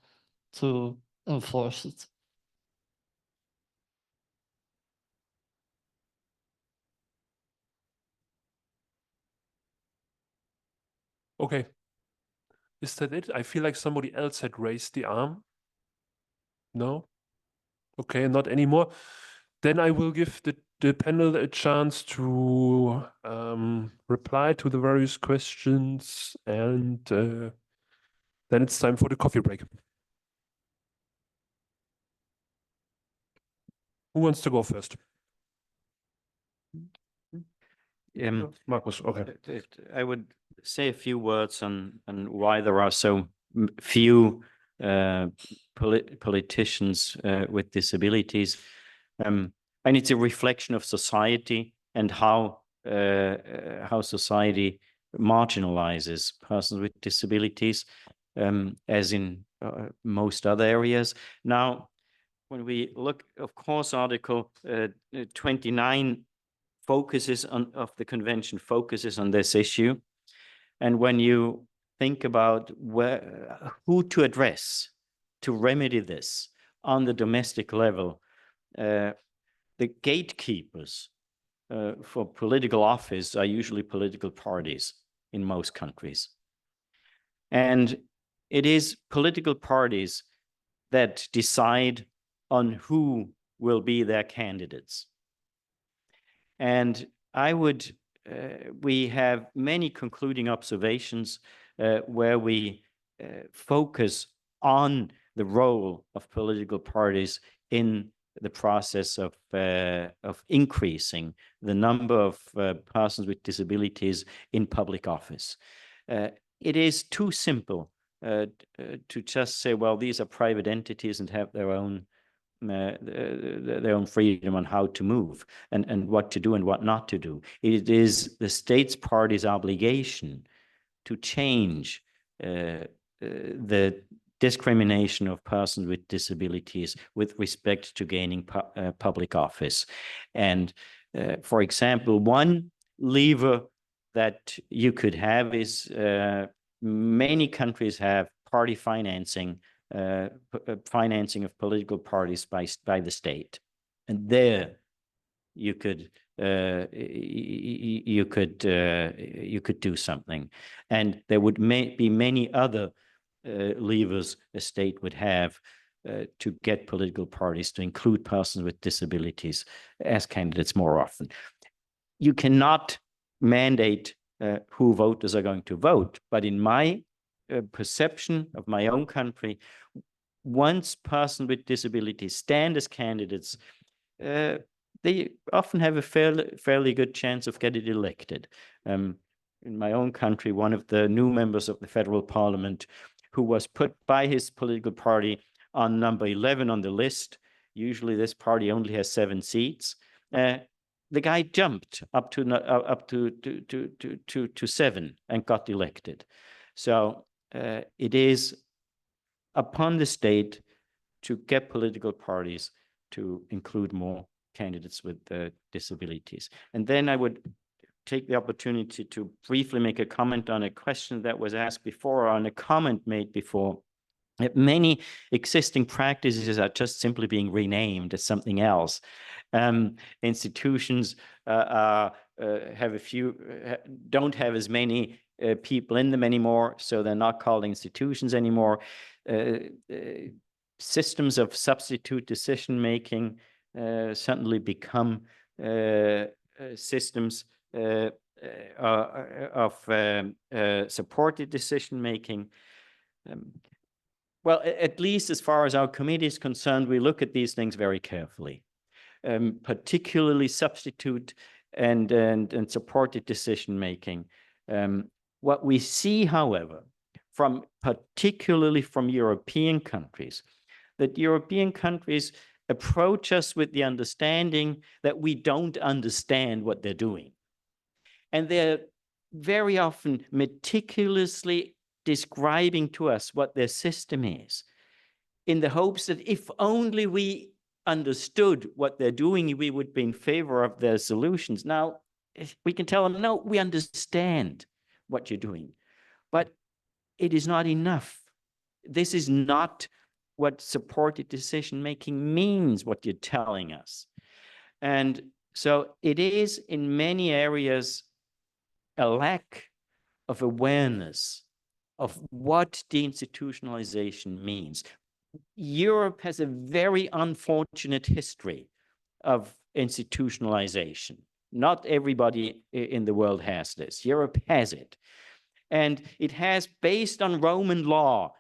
to enforce it? Okay. Is that it? I feel like somebody else had raised the arm. No? Okay, not anymore. Then I will give the panel a chance to reply to the various questions, and then it's time for the coffee break. Who wants to go first? Markus, okay. I would say a few words on why there are so few politicians with disabilities. And it's a reflection of society and how society marginalizes persons with disabilities, as in most other areas. Now, when we look, of course, Article 29 of the convention focuses on this issue. And when you think about who to address to remedy this on the domestic level, the gatekeepers for political office are usually political parties in most countries. And it is political parties that decide on who will be their candidates. And we have many concluding observations where we focus on the role of political parties in the process of increasing the number of persons with disabilities in public office. It is too simple to just say, well, these are private entities and have their own freedom on how to move and what to do and what not to do. It is the state's party's obligation to change the discrimination of persons with disabilities with respect to gaining public office. And for example, one lever that you could have is many countries have party financing of political parties by the state, and there you could do something, and there would be many other levers a state would have to get political parties to include persons with disabilities as candidates more often. You cannot mandate who voters are going to vote, but in my perception of my own country, once persons with disabilities stand as candidates, they often have a fairly good chance of getting elected. In my own country, one of the new members of the federal parliament who was put by his political party on number 11 on the list, usually this party only has 7 seats, the guy jumped up to 7 and got elected. So it is upon the state to get political parties to include more candidates with disabilities. And then I would take the opportunity to briefly make a comment on a question that was asked before, or on a comment made before. That many existing practices are just simply being renamed as something else. Institutions don't have as many people in them anymore, so they're not called institutions anymore. Systems of substitute decision-making certainly become systems of supported decision-making. Well, at least as far as our committee is concerned, we look at these things very carefully, particularly substitute and supported decision-making. What we see, however, particularly from European countries, that European countries approach us with the understanding that we don't understand what they're doing. And they're very often meticulously describing to us what their system is, in the hopes that if only we understood what they're doing, we would be in favor of their solutions. Now, we can tell them, no, we understand what you're doing, but it is not enough. This is not what supported decision-making means, what you're telling us. And so it is in many areas a lack of awareness of what deinstitutionalization means. Europe has a very unfortunate history of institutionalization. Not everybody in the world has this. Europe has it. And it has, based on Roman law,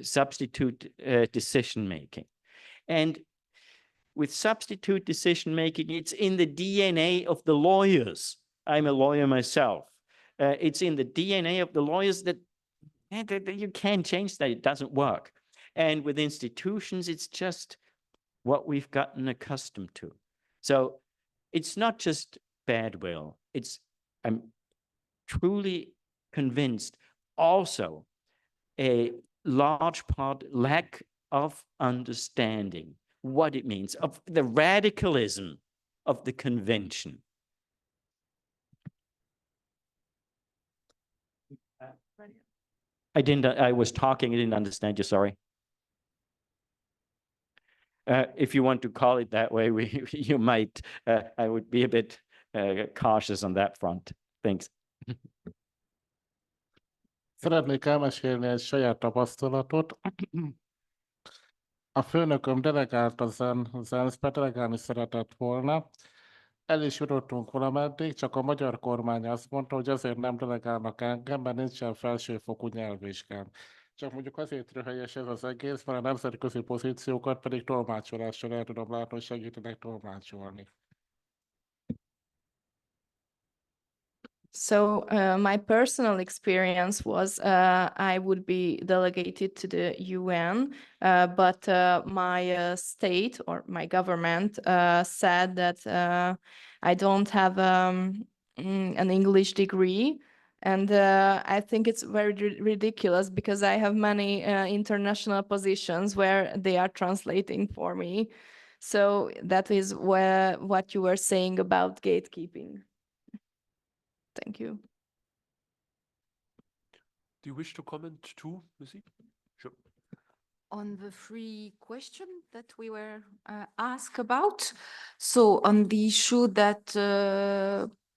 substitute decision-making. And with substitute decision-making, it's in the DNA of the lawyers. I'm a lawyer myself. It's in the DNA of the lawyers that And you can't change that. It doesn't work. And with institutions, it's just what we've gotten accustomed to. So it's not just bad will. I'm truly convinced also a large part lack of understanding what it means, of the radicalism of the convention. I was talking, I didn't understand you, sorry. If you want to call it that way, you might, I would be a bit cautious on that front. Thanks. Szeretnék elmesélni egy saját tapasztalatot. A főnököm delegált az ENSZ-be, delegálni szeretett volna. El is jutottunk valameddig, csak a magyar kormány azt mondta, hogy azért nem delegálnak engem, mert nincsen felsőfokú nyelvvizsgám. Csak mondjuk azért röhelyes ez az egész, mert a nemzetközi pozíciókat pedig tolmácsolással el tudom látni, hogy segítenek tolmácsolni. So my personal experience was I would be delegated to the UN, but my state or my government said that I don't have an English degree. And I think it's very ridiculous because I have many international positions where they are translating for me. So that is what you were saying about gatekeeping. Thank you. Do you wish to comment too, Lucie? Sure. On the free question that we were asked about, so on the issue that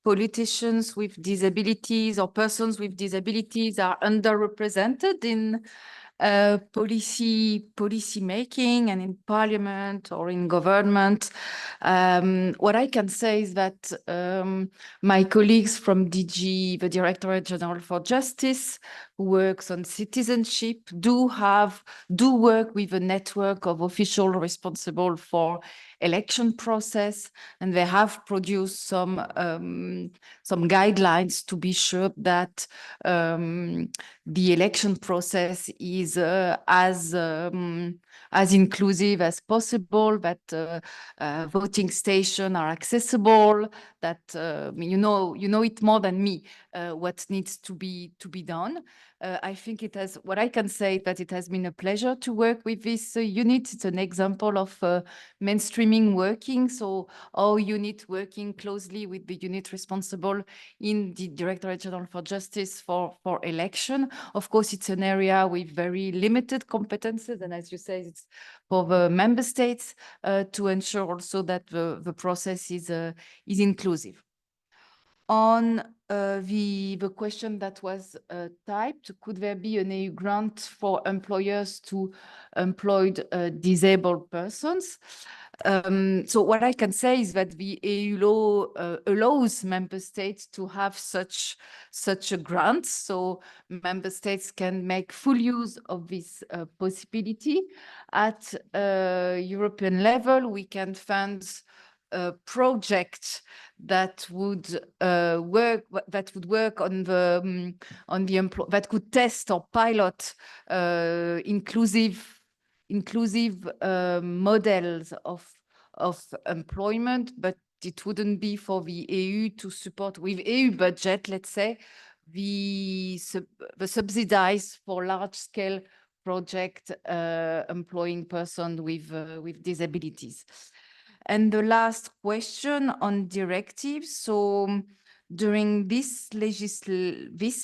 politicians with disabilities or persons with disabilities are underrepresented in policy making and in parliament or in government. What I can say is that my colleagues from DG, the Directorate General for Justice, who works on citizenship, do work with a network of officials responsible for election process, and they have produced some guidelines to be sure that the election process is as inclusive as possible, that voting stations are accessible, that you know it more than me what needs to be done. I think what I can say that it has been a pleasure to work with this unit. It's an example of mainstreaming working. So our unit working closely with the unit responsible in the Directorate General for Justice for election. Of course, it's an area with very limited competences. And as you say, it's for the member states to ensure also that the process is inclusive. On the question that was typed, could there be an EU grant for employers to employ disabled persons? So what I can say is that the EU law allows member states to have such a grant. So member states can make full use of this possibility. At European level, we can fund a project that would work on the that could test or pilot inclusive models of employment, but it wouldn't be for the EU to support with EU budget, let's say, the subsidize for large scale project employing persons with disabilities. And the last question on directives. So during this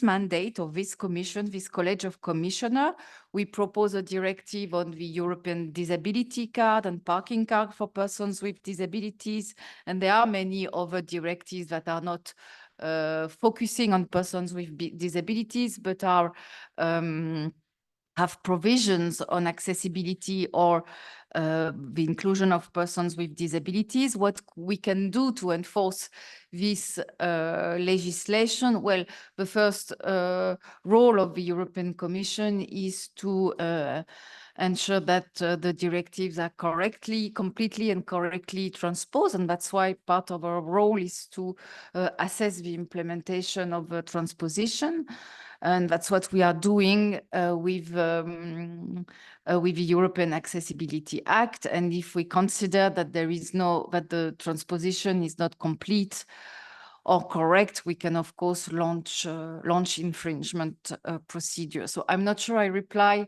mandate of this commission, this College of Commissioners, we propose a directive on the European Disability Card and parking card for persons with disabilities. And there are many other directives that are not focusing on persons with disabilities, but are have provisions on accessibility or the inclusion of persons with disabilities. What we can do to enforce this legislation? Well, the first role of the European Commission is to ensure that the directives are completely and correctly transposed. And that's why part of our role is to assess the implementation of transposition. And that's what we are doing with the European Accessibility Act. And if we consider that that the transposition is not complete or correct, we can of course launch infringement procedure. So I'm not sure I reply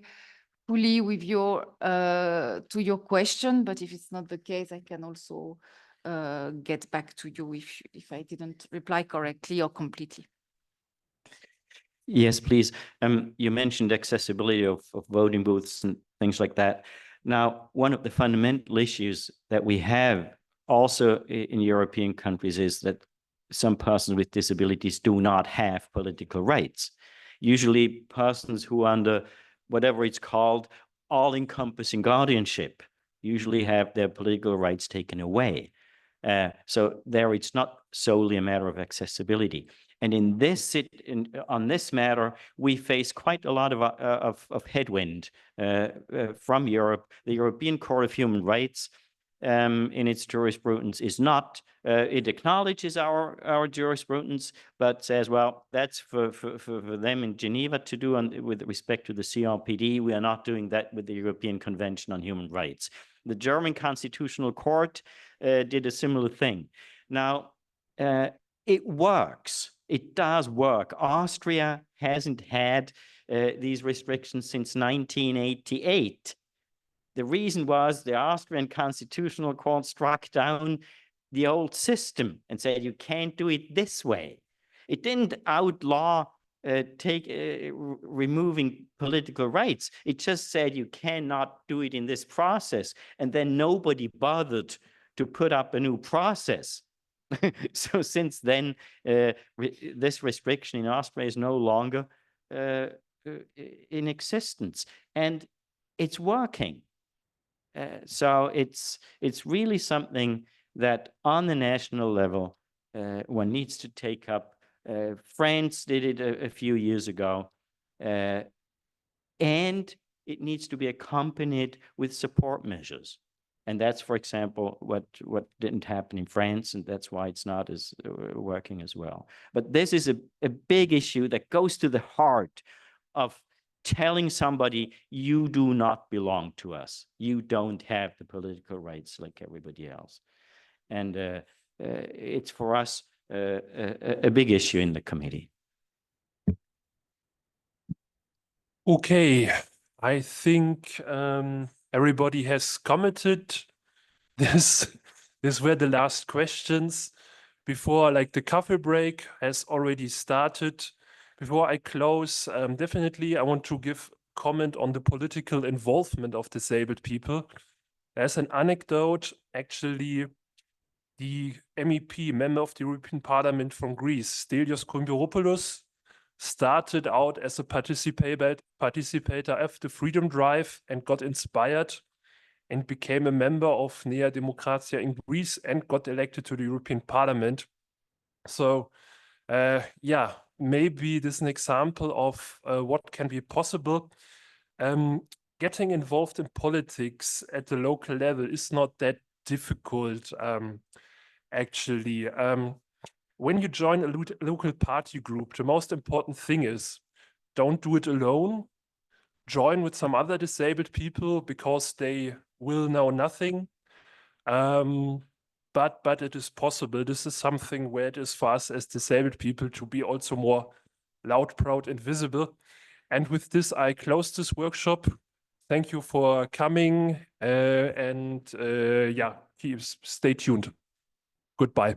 fully with to your question, but if it's not the case, I can also get back to you if I didn't reply correctly or completely. Yes, please. You mentioned accessibility of voting booths and things like that. Now, one of the fundamental issues that we have also in European countries is that some persons with disabilities do not have political rights. Usually persons who under whatever it's called, all-encompassing guardianship, usually have their political rights taken away. So there it's not solely a matter of accessibility. And on this matter, we face quite a lot of headwind from Europe. The European Court of Human Rights in its jurisprudence is not, it acknowledges our jurisprudence, but says, well, that's for them in Geneva to do with respect to the CRPD. We are not doing that with the European Convention on Human Rights. The German Constitutional Court did a similar thing. Now, it works. It does work. Austria hasn't had these restrictions since 1988. The reason was the Austrian Constitutional Court struck down the old system and said, you can't do it this way. It didn't outlaw removing political rights. It just said you cannot do it in this process. And then nobody bothered to put up a new process. So since then, this restriction in Austria is no longer in existence, and it's working. So it's really something that on the national level, one needs to take up. France did it a few years ago, and it needs to be accompanied with support measures. And that's, for example, what didn't happen in France, and that's why it's not as working as well. But this is a big issue that goes to the heart of telling somebody, you do not belong to us. You don't have the political rights like everybody else. And it's for us a big issue in the committee. Okay, I think everybody has commented. These were the last questions before, like, the coffee break has already started. Before I close, definitely I want to give comment on the political involvement of disabled people. There's an anecdote, actually. The MEP, member of the European Parliament from Greece, Stelios Koumbiropoulos, started out as a participator of the Freedom Drive and got inspired and became a member of Nea Demokratia in Greece and got elected to the European Parliament. So, yeah, maybe this is an example of what can be possible. Getting involved in politics at the local level is not that difficult, actually. When you join a local party group, the most important thing is don't do it alone. Join with some other disabled people because they will know nothing. But it is possible. This is something where it is for us as disabled people to be also more loud, proud, and visible. And with this, I close this workshop. Thank you for coming, and yeah, stay tuned. Goodbye.